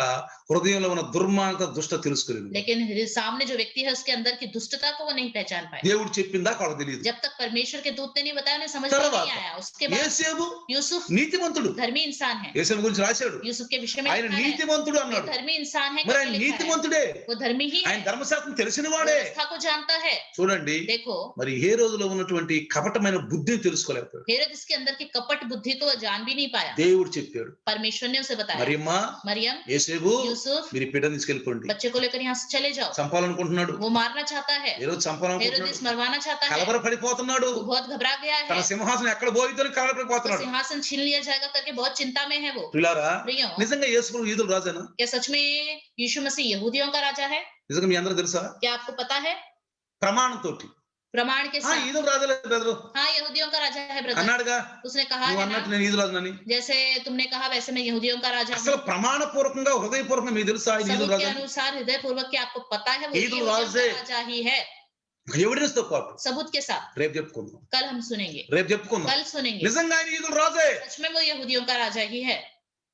A: హృదయంలో ఉన్న దుర్మార్గ దుష్ట తెలుసుకోలేదు.
B: लेकिन सामने जो व्यक्ति है उसके अंदर की दुष्टता को वो नहीं पहचान पाए.
A: దేవుడు చెప్పిందా వాళ్ళకి తెలియదు.
B: जब तक परमेश्वर के दूत ने नहीं बताया उन्हें समझ में
A: తర్వాత
B: नहीं आया. उसके बाद
A: యేసేపు
B: यूसुफ
A: నీతిమంతుడు,
B: धर्मी इंसान है.
A: యేసేపు గురించి రాశాడు,
B: यूसुफ के विषय में
A: ఆయన
B: लिखा है,
A: నీతిమంతుడు
B: ये
A: అన్నాడు.
B: धर्मी इंसान है.
A: మరి
B: करके
A: ఆయన
B: लिखा है.
A: నీతిమంతుడే,
B: वो धर्मी ही
A: ఆయన
B: है,
A: ధర్మశాస్త్రం తెలిసిన వాడే.
B: व्यवस्था को जानता है.
A: చూడండి,
B: देखो
A: మరి ఏ రోజులో ఉన్నటువంటి కపటమైన బుద్ధిని తెలుసుకోలేకపోయాడు.
B: हेरोद इसके अंदर की कपट बुद्धि को वो जान भी नहीं पाया.
A: దేవుడు చెప్పాడు,
B: परमेश्वर ने उसे बताया,
A: మరియమ్మా,
B: मरियम,
A: యేసేపు,
B: यूसुफ
A: మీరు ఈ బిడ్డను తీసుకెళ్ళిపోండి.
B: बच्चे को लेकर यहाँ से चले जाओ.
A: చంపాలనుకుంటున్నాడు,
B: वो मारना चाहता है,
A: ఏ రోజు చంపాలనుకుంటున్నాడు,
B: हेरोदिस मरवाना चाहता है,
A: కలవర పడిపోతున్నాడు,
B: वो बहुत घबरा गया
A: తన
B: है,
A: సింహాసనం ఎక్కడ పోయితో
B: तो
A: కలవరపడిపోతున్నాడు.
B: सिंहासन छीन लिया जाएगा करके बहुत चिंता में है वो.
A: పిల్లారా,
B: प्रियो,
A: నిజంగా యేసు యూదుల రాజేనా?
B: क्या सच में यीशु मसीह यहूदियों का राजा है?
A: నిజంగా మీ అందరూ తెలుసా?
B: क्या आपको पता है?
A: ప్రమాణంతో
B: प्रमाण के साथ.
A: ఈదుల రాజులే బ్రదరు
B: हाँ, यहूदियों का राजा है ब्रदर.
A: అన్నాడుగా.
B: उसने कहा
A: నువ్వు
B: है ना,
A: అన్నట్టు నేను ఈదుల రాజునని.
B: जैसे तुमने कहा वैसे मैं यहूदियों का राजा
A: అసలు
B: हूँ.
A: ప్రమాణ పూర్వకంగా హృదయపూర్వకంగా మీకు తెలుసా ఆయన ఈదుల
B: सबूत के
A: రాజు?
B: अनुसार हृदय पूर्वक क्या आपको पता है वो
A: ईद उल
B: यहूदियों
A: अज़हा
B: का राजा ही है?
A: ఎవిడెన్స్ తో పాటు
B: सबूत के साथ
A: రేపు చెప్పుకుందాం,
B: कल हम सुनेंगे,
A: రేపు చెప్పుకుందాం.
B: कल सुनेंगे.
A: నిజంగా ఆయన ఈదుల రాజే.
B: सच में वो यहूदियों का राजा ही है.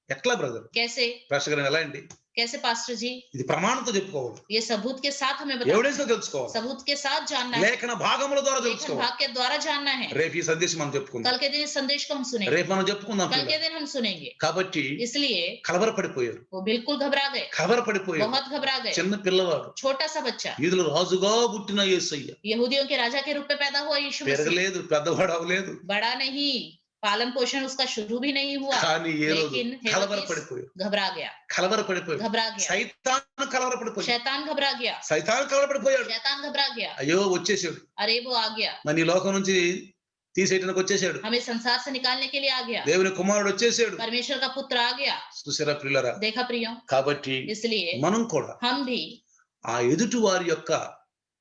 A: ఎట్లా బ్రదర్?
B: कैसे?
A: పాస్టర్ గారు ఎలా అండి?
B: कैसे पास्टर जी?
A: ఇది ప్రమాణంతో చెప్పుకోవాలి,
B: ये सबूत के साथ हमें बताना
A: ఎవిడెన్స్ తో
B: है.
A: తెలుసుకోవాలి,
B: सबूत के साथ जानना है,
A: లేఖన భాగముల ద్వారా
B: लेखन
A: తెలుసుకోవాలి.
B: भाग के द्वारा जानना है.
A: రేపు ఈ సందేశం మనం చెప్పుకుందాం,
B: कल के दिन इस संदेश को हम सुनेंगे,
A: రేపు మనం చెప్పుకుందాం
B: कल के
A: పిల్లలు.
B: दिन हम सुनेंगे.
A: కాబట్టి
B: इसलिए
A: కలవరపడిపోయారు,
B: वो बिल्कुल घबरा गए,
A: కలవరపడిపోయారు.
B: बहुत घबरा गए.
A: చిన్న పిల్లవాడు,
B: छोटा सा बच्चा,
A: ఈదుల రాజుగా పుట్టిన యేసయ్య
B: यहूदियों के राजा के रूप में पैदा हुआ यीशु मसीह,
A: పెరగలేదు, పెద్దవాడు అవ్వలేదు.
B: बड़ा नहीं, पालन पोषण उसका शुरू भी नहीं हुआ,
A: కానీ ఏ రోజు
B: लेकिन हेरोदेस
A: కలవరపడిపోయారు,
B: घबरा गया,
A: కలవరపడిపోయారు.
B: घबरा गया.
A: సైతాను కలవరపడిపోయాడు,
B: शैतान घबरा गया,
A: సైతాను కలవరపడిపోయాడు.
B: शैतान घबरा गया.
A: అయ్యో వచ్చేసాడు,
B: अरे वो आ गया,
A: మన ఈ లోకం నుంచి తీసేయడానికి వచ్చేసాడు.
B: हमें संसार से निकालने के लिए आ गया.
A: దేవుని కుమారుడు వచ్చేసాడు.
B: परमेश्वर का पुत्र आ गया.
A: చూసారా ప్రియులారా?
B: देखा प्रियो?
A: కాబట్టి
B: इसलिए
A: మనం కూడా
B: हम भी,
A: ఆ ఎదుటి వారి యొక్క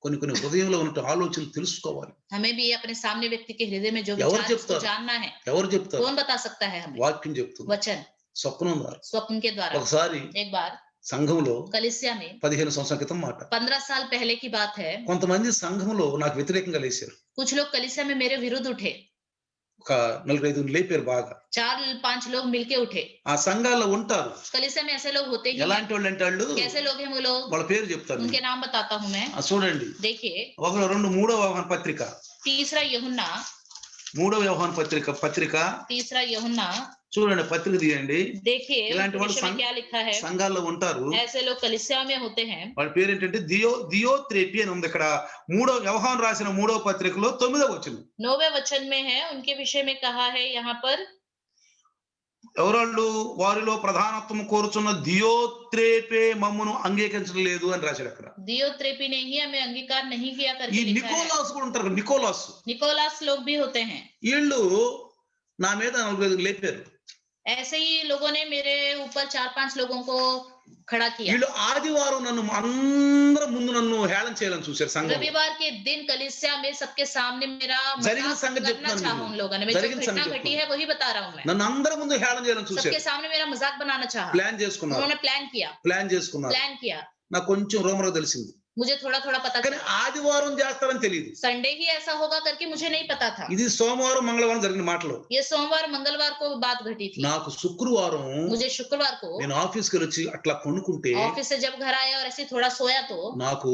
A: కొన్ని హృదయంలో ఉన్న ఆలోచనలు తెలుసుకోవాలి.
B: हमें भी अपने सामने व्यक्ति के हृदय में जो
A: ఎవరు
B: विचार है उसको
A: చెప్తారు?
B: जानना है.
A: ఎవరు చెప్తారు?
B: कौन बता सकता है हमें?
A: వాక్యం చెప్తుంది,
B: वचन,
A: స్వప్నం ద్వారా.
B: स्वप्न के द्वारा.
A: ఒకసారి
B: एक बार
A: సంఘంలో
B: कलीसिया में
A: 15 సంవత్సరాల క్రితం మాట,
B: 15 साल पहले की बात है.
A: కొంతమంది సంఘంలో నాకు వ్యతిరేకంగా లేచారు.
B: कुछ लोग कलीसिया में मेरे विरुद्ध उठे.
A: ఒక 4-5 లేపారు బాగా.
B: 4-5 लोग मिलके उठे.
A: ఆ సంఘాల్లో ఉంటారు
B: कलीसिया में ऐसे लोग होते ही हैं.
A: ఎలాంటి వాళ్ళు అంటే వాళ్ళు,
B: कैसे लोग हैं वो लोग?
A: వాళ్ళ పేరు చెప్తారు.
B: उनके नाम बताता हूँ मैं.
A: చూడండి,
B: देखिए,
A: 3వ యోహాను పత్రిక,
B: तीसरा यूहन्ना,
A: 3వ యోహాను పత్రిక
B: तीसरा यूहन्ना.
A: చూడండి, పత్రిక తీయండి.
B: देखिए
A: इलांటి వాళ్ళు
B: विषय में क्या लिखा है.
A: సంఘాల్లో ఉంటారు.
B: ऐसे लोग कलीसिया में होते हैं.
A: వాళ్ళ పేరు ఏంటంటే దియోత్రేపి అని ఉంది. ఇక్కడ 3వ యోహాను రాసిన 3వ పత్రికలో 9వ వచనం.
B: 9वें वचन में है, उनके विषय में कहा है यहाँ पर.
A: ఎవరాళ్ళు? వారిలో ప్రధానత్వం కోరుచున్న దియోత్రేపే మమ్మును అంగీకరించడం లేదు అని రాశాడు అక్కడ.
B: दियोत्रेफी ने ही हमें अंगीकार नहीं किया
A: ఈ
B: करके लिखा है।
A: నికోలాస్ కూడా ఉంటారు. నికోలాస్
B: निकोलास लोग भी होते हैं।
A: వీళ్ళు నా మీద 4 లేపారు.
B: ऐसे ही लोगों ने मेरे ऊपर 4-5 लोगों को खड़ा किया।
A: వీళ్ళు ఆదివారం నన్ను అందరం ముందు నన్ను హేళన చేయాలని చూశారు సంఘంలో.
B: रविवार के दिन कलीसिया में सबके सामने मेरा
A: జరిగిన
B: मजाक
A: సంగతి
B: करना
A: చెప్తున్నాను
B: चाहा
A: నేను.
B: उन लोगों ने। मैं जो
A: జరిగిన
B: घटना
A: సంగతి
B: घटी है वही बता रहा हूँ मैं।
A: నన్ను అందరం ముందు హేళన చేయాలని చూశారు.
B: सबके सामने मेरा मजाक बनाना चाहा।
A: ప్లాన్ చేసుకున్నారు.
B: उन्होंने प्लान
A: చేసుకున్నారు.
B: किया।
A: నాకు కొంచెం రూమర్ తెలిసింది.
B: मुझे थोड़ा थोड़ा पता
A: కానీ
B: चला।
A: ఆదివారం చేస్తారని తెలియదు.
B: संडे ही ऐसा होगा करके मुझे नहीं पता था।
A: ఇది సోమవారం మంగళవారం జరిగిన మాటలు.
B: ये सोमवार मंगलवार को बात घटी थी।
A: నాకు శుక్రవారం
B: मुझे शुक्रवार को
A: నేను ఆఫీస్కి వచ్చి అట్లా కొనుక్కుంటే
B: ऑफिस से जब घर आया और ऐसे थोड़ा सोया तो
A: నాకు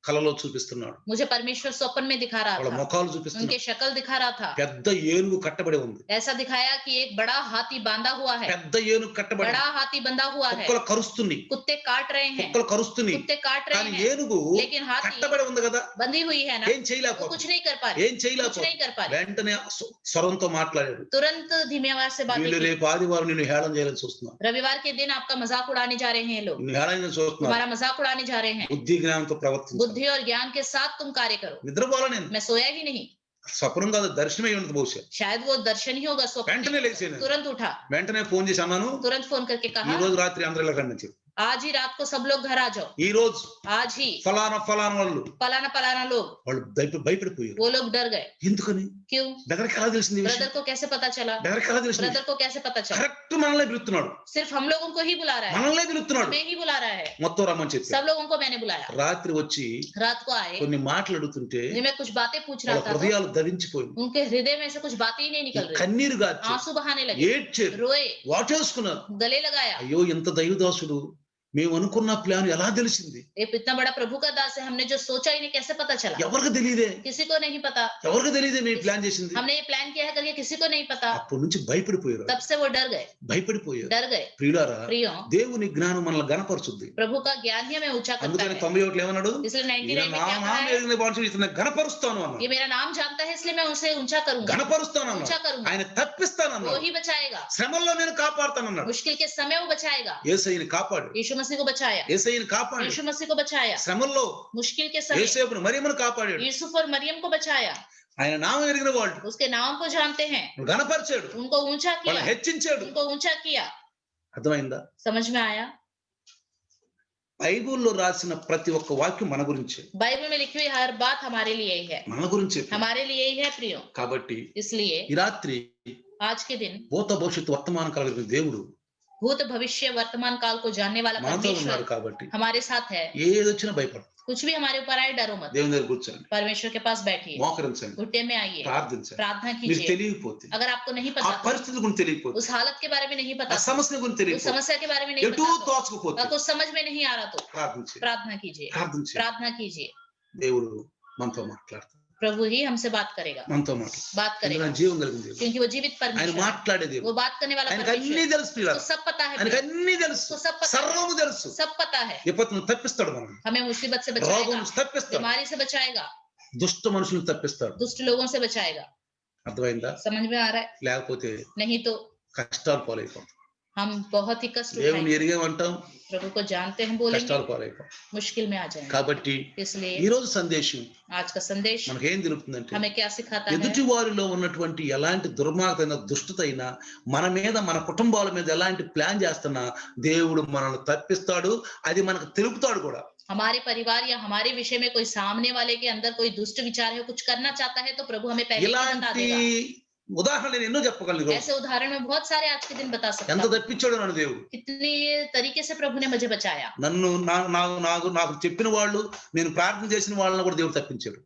A: కలలో చూపిస్తున్నాడు.
B: मुझे परमेश्वर स्वप्न में दिखा रहा
A: వాళ్ళ
B: था।
A: ముఖాలు చూపిస్తున్నాడు.
B: उनके शक्ल दिखा रहा था।
A: పెద్ద ఏనుగు కట్టబడి ఉంది.
B: ऐसा दिखाया कि एक बड़ा हाथी बांधा हुआ है।
A: పెద్ద ఏనుగు కట్టబడి
B: बड़ा हाथी बंधा हुआ है।
A: కుక్కలు కరుస్తుంది.
B: कुत्ते काट रहे हैं।
A: కుక్కలు కరుస్తుంది.
B: कुत्ते काट रहे
A: కానీ
B: हैं।
A: ఏనుగు
B: लेकिन हाथी
A: కట్టబడి ఉంది కదా,
B: बंधी हुई है ना,
A: ఏం
B: वो
A: చేయలేకపోతుంది.
B: कुछ नहीं कर पा
A: ఏం
B: रही। कुछ
A: చేయలేకపోతుంది.
B: नहीं कर पा रही।
A: వెంటనే స్వరంతో మాట్లాడాడు.
B: तुरंत धीमी आवाज से बात
A: వీళ్ళు
B: की।
A: రేపు ఆదివారం నిన్ను హేళన చేయాలని చూస్తున్నారు.
B: रविवार के दिन आपका मजाक उड़ाने जा रहे हैं लोग।
A: నిన్ను హేళన చేయాలని చూస్తున్నారు.
B: तुम्हारा मजाक उड़ाने जा रहे हैं।
A: బుద్ధి జ్ఞానంతో ప్రవర్తించు.
B: बुद्धि और ज्ञान के साथ तुम कार्य करो।
A: నిద్రపోలా నేను.
B: मैं सोया ही नहीं।
A: స్వప్నం కాదు, దర్శనమే ఉండదు బహుశా.
B: शायद वो दर्शन ही होगा स्वप्न।
A: వెంటనే లేచాను.
B: तुरंत उठा।
A: వెంటనే ఫోన్ చేసి అన్నాను,
B: तुरंत फोन करके
A: ఈ
B: कहा
A: రోజు రాత్రి అందరూ ఇలా రండి అని చెప్పి.
B: आज ही रात को सब लोग घर आ जाओ।
A: ఈ రోజు
B: आज ही
A: ఫలానా వాళ్ళు
B: फलाना फलाना लोग,
A: వాళ్ళు భయపడిపోయారు.
B: वो लोग डर गए।
A: ఎందుకని?
B: क्यों?
A: దగ్గరికి ఎలా తెలిసింది ఈ విషయం?
B: ब्रदर को कैसे पता चला?
A: దగ్గరికి ఎలా తెలిసింది?
B: ब्रदर को कैसे पता चला?
A: కరెక్ట్ మనల్ని పిలుస్తున్నాడు.
B: सिर्फ हम लोगों को ही बुला रहा है।
A: మనల్ని పిలుస్తున్నాడు.
B: हमें ही बुला रहा है।
A: మొత్తం రమ్మని చెప్పి
B: सब लोगों को मैंने बुलाया।
A: రాత్రి వచ్చి
B: रात को आए।
A: కొన్ని మాటలు అడుగుతుంటే
B: जब मैं कुछ बातें पूछ
A: వాళ్ళ
B: रहा था तो
A: హృదయాలు ధరించిపోయింది.
B: उनके हृदय में से कुछ बातें ही नहीं निकल रही।
A: కన్నీరు గార్చి
B: आंसू बहाने लगे,
A: ఏడ్చారు,
B: रोए,
A: వాటేసుకున్నారు.
B: गले लगाया।
A: అయ్యో ఎంత దైవదాసుడు, మేము అనుకున్న ప్లాన్ ఎలా తెలిసింది?
B: ये इतना बड़ा प्रभु का दास है, हमने जो सोचा इन्हें कैसे पता चला?
A: ఎవరికి తెలియదే,
B: किसी को नहीं पता।
A: ఎవరికి తెలియదే మేము ప్లాన్ చేసింది.
B: हमने ये प्लान किया है करके किसी को नहीं पता।
A: అప్పటి నుంచి భయపడిపోయారు.
B: तब से वो डर गए।
A: భయపడిపోయారు.
B: प्रियों,
A: దేవుని జ్ఞానం మనల్ని గణపరుచుద్ది.
B: प्रभु का ज्ञान ही हमें ऊंचा करता
A: అందుకని
B: है।
A: 91 ఏమన్నాడు?
B: इसलिए
A: ఈయన
B: 99 में
A: నా
B: क्या कहा
A: నామం
B: है?
A: ఎరిగిన వాడు ఇతన్ని గణపరుస్తాను అన్నాడు.
B: ये मेरा नाम जानता है इसलिए मैं उसे ऊंचा करूंगा,
A: గణపరుస్తాను
B: ऊंचा
A: అన్నాడు.
B: करूंगा।
A: ఆయన తప్పిస్తాను
B: वो
A: అన్నాడు.
B: ही बचाएगा।
A: శ్రమల్లో నేను కాపాడుతాను అన్నాడు.
B: मुश्किल के समय वो बचाएगा।
A: యేసయ్యని కాపాడు.
B: यीशु मसीह को बचाया।
A: యేసయ్యని కాపాడు.
B: यीशु मसीह को बचाया।
A: శ్రమల్లో
B: मुश्किल के समय
A: యేసేపును మరియమ్మను కాపాడాడు.
B: यूसुफ और मरियम को बचाया।
A: ఆయన నామం ఎరిగిన వాళ్ళు
B: उसके नाम को जानते हैं,
A: గణపరిచాడు,
B: उनको ऊंचा
A: వాళ్ళని
B: किया,
A: హెచ్చించాడు.
B: उनको ऊंचा किया।
A: అర్థమైందా?
B: समझ में आया?
A: బైబిల్లో రాసిన ప్రతి ఒక్క వాక్యం మన గురించే,
B: बाइबल में लिखी हुई हर बात हमारे लिए ही है,
A: మన గురించే.
B: हमारे लिए ही है प्रियो।
A: కాబట్టి
B: इसलिए
A: ఈ రాత్రి
B: आज के दिन
A: భూత భవిష్యత్తు వర్తమానం కలిగిన దేవుడు
B: भूत भविष्य वर्तमान काल को जानने वाला
A: మనతో ఉన్నాడు.
B: परमेश्वर
A: కాబట్టి
B: हमारे साथ है।
A: ఏదొచ్చినా భయపడు.
B: कुछ भी हमारे ऊपर आए डरो मत।
A: దేవుని దగ్గర కూర్చోండి,
B: परमेश्वर के पास बैठिए,
A: మోకరించండి,
B: घुटने में आइए,
A: ప్రార్థించండి.
B: प्रार्थना
A: మీరు
B: कीजिए।
A: తెలియకపోతే,
B: अगर आपको नहीं
A: ఆ
B: पता,
A: పరిస్థితి గురించి తెలియకపోతే,
B: उस हालत के बारे में नहीं
A: ఆ
B: पता,
A: సమస్య గురించి
B: उस
A: తెలియకపోతే,
B: समस्या के बारे में नहीं
A: ఎటూ
B: पता,
A: తోచకపోతే
B: आपको समझ में नहीं आ रहा तो
A: ప్రార్థించండి.
B: प्रार्थना कीजिए,
A: ప్రార్థించండి.
B: प्रार्थना कीजिए।
A: దేవుడు మనతో మాట్లాడతాడు.
B: प्रभु ही हमसे बात करेगा,
A: మనతో మాట్లాడు.
B: बात करेगा,
A: జీవం కలిగిన దేవుడు,
B: क्योंकि वो जीवित
A: ఆయన
B: परमेश्वर है।
A: మాట్లాడే దేవుడు.
B: वो बात करने वाला
A: ఆయనకు అన్ని
B: परमेश्वर है।
A: తెలుసు పిల్లలు,
B: उसको सब पता है,
A: ఆయనకు అన్ని తెలుసు,
B: उसको सब पता है,
A: సర్వము తెలుసు.
B: सब पता है।
A: విపత్తును తప్పిస్తాడు, మనం
B: हमें मुसीबत से
A: రోగం
B: बचाएगा,
A: నుంచి తప్పిస్తాడు,
B: बीमारी से बचाएगा,
A: దుష్ట మనుషులను తప్పిస్తాడు.
B: दुष्ट लोगों से बचाएगा।
A: అర్థమైందా?
B: समझ में आ रहा है?
A: లేకపోతే
B: नहीं तो
A: కష్టాలు పాలైపోతాం.
B: हम बहुत ही कष्ट
A: దేవుని
B: उठाएंगे।
A: ఎరిగేమంటాం,
B: प्रभु को जानते हैं बोलेंगे,
A: కష్టాలు పాలైపోతాం.
B: मुश्किल में आ जाएंगे।
A: కాబట్టి
B: इसलिए
A: ఈ రోజు సందేశం
B: आज का संदेश
A: మనకేం తెలుపుతుందంటే,
B: हमें क्या सिखाता है?
A: ఎదుటి వారిలో ఉన్నటువంటి ఎలాంటి దుర్మార్గమైన దుష్టతైనా, మన మీద మన కుటుంబాల మీద ఎలాంటి ప్లాన్ చేస్తున్నా దేవుడు మనల్ని తప్పిస్తాడు. అది మనకు తెలుపుతాడు కూడా.
B: हमारे परिवार या हमारे विषय में कोई सामने वाले के अंदर कोई दुष्ट विचार है, कुछ करना चाहता है, तो प्रभु हमें पहले ही बता
A: ఇలాంటి
B: देगा।
A: ఉదాహరణ నేను ఎన్నో చెప్పగలను.
B: ऐसे उदाहरण में बहुत सारे आज के दिन बता सकता
A: ఎంత
B: हूं।
A: తప్పించాడు నన్ను దేవుడు.
B: कितनी तरीके से प्रभु ने मुझे बचाया।
A: నన్ను నాకు చెప్పిన వాళ్ళు, నేను ప్రార్థన చేసిన వాళ్ళని కూడా దేవుడు తప్పించాడు.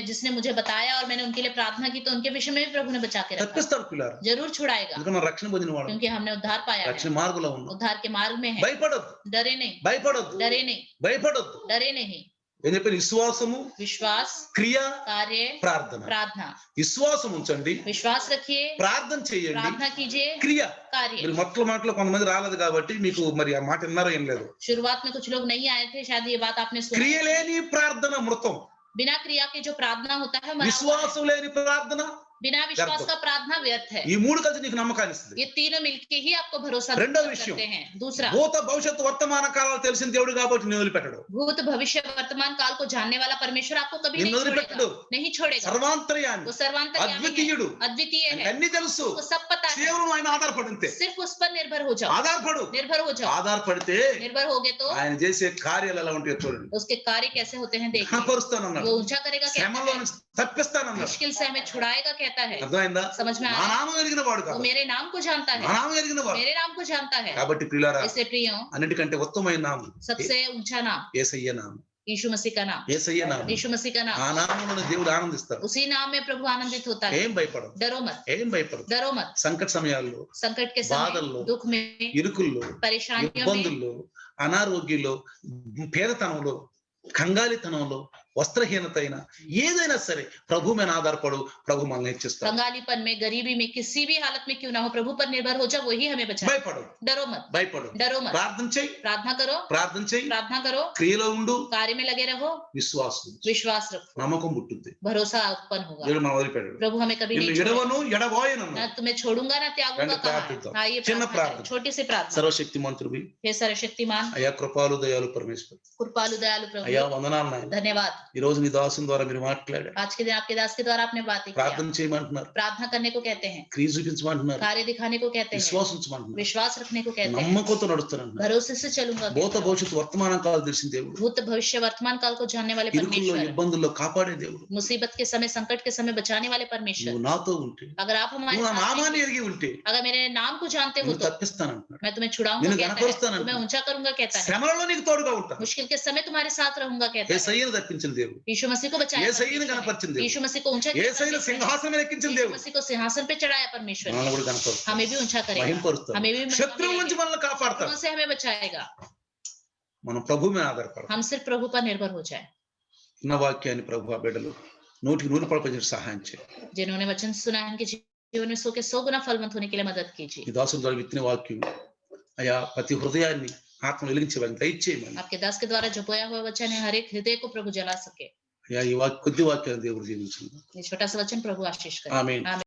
B: जिसने मुझे बताया और मैंने उनके लिए प्रार्थना की, तो उनके विषय में भी प्रभु ने बचा के रखा।
A: తప్పిస్తాడు పిల్లారు.
B: जरूर छुड़ाएगा,
A: ఎందుకంటే మనం రక్షణ పొందిన వాడు,
B: क्योंकि हमने उद्धार पाया
A: రక్షణ
B: है,
A: మార్గంలో ఉన్నాం.
B: उद्धार के मार्ग में है।
A: భయపడొద్దు,
B: डरे नहीं,
A: భయపడొద్దు,
B: डरे नहीं,
A: భయపడొద్దు.
B: डरे नहीं।
A: ఏం చెప్పాను? విశ్వాసము,
B: विश्वास,
A: క్రియ,
B: कार्य,
A: ప్రార్థన.
B: प्रार्थना।
A: విశ్వాసం ఉంచండి,
B: विश्वास रखिए,
A: ప్రార్థన చేయండి,
B: प्रार्थना कीजिए,
A: క్రియ.
B: कार्य।
A: మీరు మాటలు కొంతమంది రాలేదు కాబట్టి మీకు మరి ఆ మాట విన్నారో ఏం లేదు.
B: शुरुआत में कुछ लोग नहीं आए थे, शायद ये बात आपने सुनी।
A: క్రియ లేని ప్రార్థన మృతం,
B: बिना क्रिया के जो प्रार्थना होता है मरा हुआ है।
A: విశ్వాసం లేని ప్రార్థన
B: बिना विश्वास
A: వ్యర్థం.
B: का प्रार्थना व्यर्थ है।
A: ఈ మూడు కలిసి నీకు నమ్మకాన్ని ఇస్తుంది.
B: ये तीनों मिलके ही आपको भरोसा
A: రెండో
B: करते
A: విషయం,
B: हैं। दूसरा,
A: భూత భవిష్యత్తు వర్తమాన కాలాలు తెలిసిన దేవుడు కాబట్టి నేను వదిలిపెట్టడు.
B: भूत भविष्य वर्तमान काल को जानने वाला परमेश्वर आपको कभी
A: నిన్ను
B: नहीं
A: వదిలిపెట్టడు.
B: छोड़ेगा, नहीं छोड़ेगा।
A: సర్వాంతర్యామి,
B: वो सर्वांतर्यामी है,
A: అద్వితీయుడు,
B: अद्वितीय
A: ఆయనకు
B: है,
A: అన్ని తెలుసు.
B: उसको सब पता है।
A: కేవలం ఆయన ఆధారపడి ఉంటే,
B: सिर्फ उस पर निर्भर हो जाओ,
A: ఆధారపడు.
B: निर्भर हो जाओ।
A: ఆధారపడితే
B: निर्भर हो गए तो
A: ఆయన చేసే కార్యాలు ఎలా ఉంటాయో చూడండి.
B: उसके कार्य कैसे होते हैं देखिए।
A: ఘనపరుస్తానన్నాడు,
B: वो ऊंचा करेगा कहता
A: శ్రమలో
B: है,
A: నుంచి తప్పిస్తానన్నాడు.
B: मुश्किल से हमें छुड़ाएगा कहता है।
A: అర్థమైందా?
B: समझ में
A: నా
B: आया?
A: నామం ఎరిగిన వాడు
B: वो
A: కాదు,
B: मेरे नाम को जानता
A: నా
B: है,
A: నామం ఎరిగిన వాడు.
B: मेरे नाम को जानता है।
A: కాబట్టి ప్రియులారా,
B: इसलिए प्रियो,
A: అన్నిటికంటే ఉత్తమమైన నామం
B: सबसे ऊंचा नाम
A: యేసయ్య నామం.
B: यीशु मसीह का नाम,
A: యేసయ్య నామం.
B: यीशु मसीह का
A: ఆ
B: नाम।
A: నామంలో దేవుడు ఆనందిస్తాడు.
B: उसी नाम में प्रभु आनंदित होता है।
A: ఏం భయపడదు,
B: डरो मत,
A: ఏం భయపడదు.
B: डरो मत।
A: సంకట సమయాల్లో,
B: संकट के
A: బాధల్లో,
B: समय, दुख में,
A: ఇరుకుల్లో,
B: परेशानियों में,
A: ఇబ్బందుల్లో, అనారోగ్యంలో, పేదతనంలో, కంగాలితనంలో, వస్త్రహీనత అయినా ఏదైనా సరే ప్రభు మీద ఆధారపడు, ప్రభు మనల్ని హెచ్చిస్తాడు.
B: कंगालीपन में, गरीबी में, किसी भी हालत में क्यों ना हो, प्रभु पर निर्भर हो जाओ, वही हमें बचाए।
A: భయపడు,
B: डरो मत,
A: భయపడు.
B: डरो मत।
A: ప్రార్థన చెయ్యి,
B: प्रार्थना करो,
A: ప్రార్థన చెయ్యి,
B: प्रार्थना करो,
A: క్రియలో ఉండు,
B: कार्य में लगे रहो,
A: విశ్వాసం,
B: विश्वास रखो,
A: నమ్మకం పుట్టుద్ది.
B: भरोसा उत्पन्न होगा।
A: దేవుడు మనం వదిలిపెట్టాడు.
B: प्रभु हमें कभी
A: నిన్ను
B: नहीं छोड़ेगा।
A: ఎడవను ఎడబోయను.
B: ना तुम्हें छोड़ूंगा ना त्यागूंगा
A: రండి
B: कहा है।
A: ప్రార్థిద్దాం.
B: आइए
A: చిన్న
B: प्रार्थना
A: ప్రార్థన.
B: करें, छोटी सी प्रार्थना।
A: సర్వశక్తి మంత్రువి,
B: हे सर्वशक्तिमान,
A: అయ్యా కృపాలు దయాలు పరమేశ్వరు,
B: कृपालु दयालु
A: అయ్యా
B: प्रभु,
A: వందనాలు నాయన.
B: धन्यवाद।
A: ఈ రోజు నీ దాసుని ద్వారా మీరు మాట్లాడారు.
B: आज के दिन आपके दास के द्वारा आपने बातें किया।
A: ప్రార్థన చేయమంటున్నారు,
B: प्रार्थना करने को कहते हैं,
A: క్రియ చూపించమంటున్నారు,
B: कार्य दिखाने को कहते हैं,
A: విశ్వాసించమంటున్నారు,
B: विश्वास रखने को कहते हैं,
A: నమ్మకంతో నడుస్తానంటున్నారు.
B: भरोसे से चलूंगा
A: భూత
B: कहते हैं।
A: భవిష్యత్తు వర్తమానం కాదు తెలిసిన దేవుడు,
B: भूत भविष्य वर्तमान काल को जानने वाले
A: ఇరుకుల్లో
B: परमेश्वर,
A: ఇబ్బందుల్లో కాపాడే దేవుడు.
B: मुसीबत के समय, संकट के समय बचाने वाले परमेश्वर।
A: నువ్వు నాతో ఉంటే,
B: अगर आप हमारे
A: నువ్వు నా
B: साथ
A: నామాన్ని
B: हैं,
A: ఎరిగి ఉంటే
B: अगर मेरे नाम को जानते हो
A: నువ్వు
B: तो
A: తప్పిస్తానంటున్నాడు.
B: मैं तुम्हें छुड़ाऊंगा
A: నిన్ను
B: कहता है,
A: గణపరుస్తానంటున్నాడు.
B: तुम्हें ऊंचा करूंगा कहता है,
A: శ్రమలలో నీకు తోడుగా ఉంటాను.
B: मुश्किल के समय तुम्हारे साथ रहूंगा कहता है।
A: యేసయ్యను తప్పించిన దేవుడు,
B: यीशु मसीह को बचाया
A: యేసయ్యను
B: परमेश्वर
A: కనపరిచిన
B: ने।
A: దేవుడు,
B: यीशु मसीह को ऊंचा किया
A: యేసయ్యను
B: परमेश्वर ने।
A: సింహాసనం మీద ఎక్కించిన
B: यीशु
A: దేవుడు
B: मसीह को सिंहासन पे चढ़ाया परमेश्वर ने।
A: మనల్ని కూడా కనపరుస్తాడు,
B: हमें भी ऊंचा करेगा,
A: మహింపరుస్తాడు,
B: हमें भी महिमा
A: శత్రువుల నుంచి
B: मिलेगी,
A: మనల్ని కాపాడతాడు.
B: शत्रुओं से हमें बचाएगा।
A: మనం ప్రభు మీద ఆధారపడతాం.
B: हम सिर्फ प्रभु पर निर्भर हो जाए।
A: ఉన్న వాక్యాన్ని ప్రభు ఆ బిడ్డలు 100కి 100 సహాయం చేయి.
B: जिन्होंने वचन सुना है, उनके जीवन में 100 के 100 गुना फलवंत होने के लिए मदद कीजिए।
A: ఈ దాసుల ద్వారా విత్తిన వాక్యం అయా ప్రతి హృదయాన్ని ఆత్మ వెలిగించేవాడిని దయచేయమని,
B: आपके दास के द्वारा जो बोया हुआ वचन है, हर एक हृदय को प्रभु जला सके।
A: అయా ఈ కొద్ది వాక్యాన్ని దేవుడు దీవించండి.
B: ये छोटा सा वचन प्रभु आशीष करे।
A: ఆమేన్.
B: आमीन।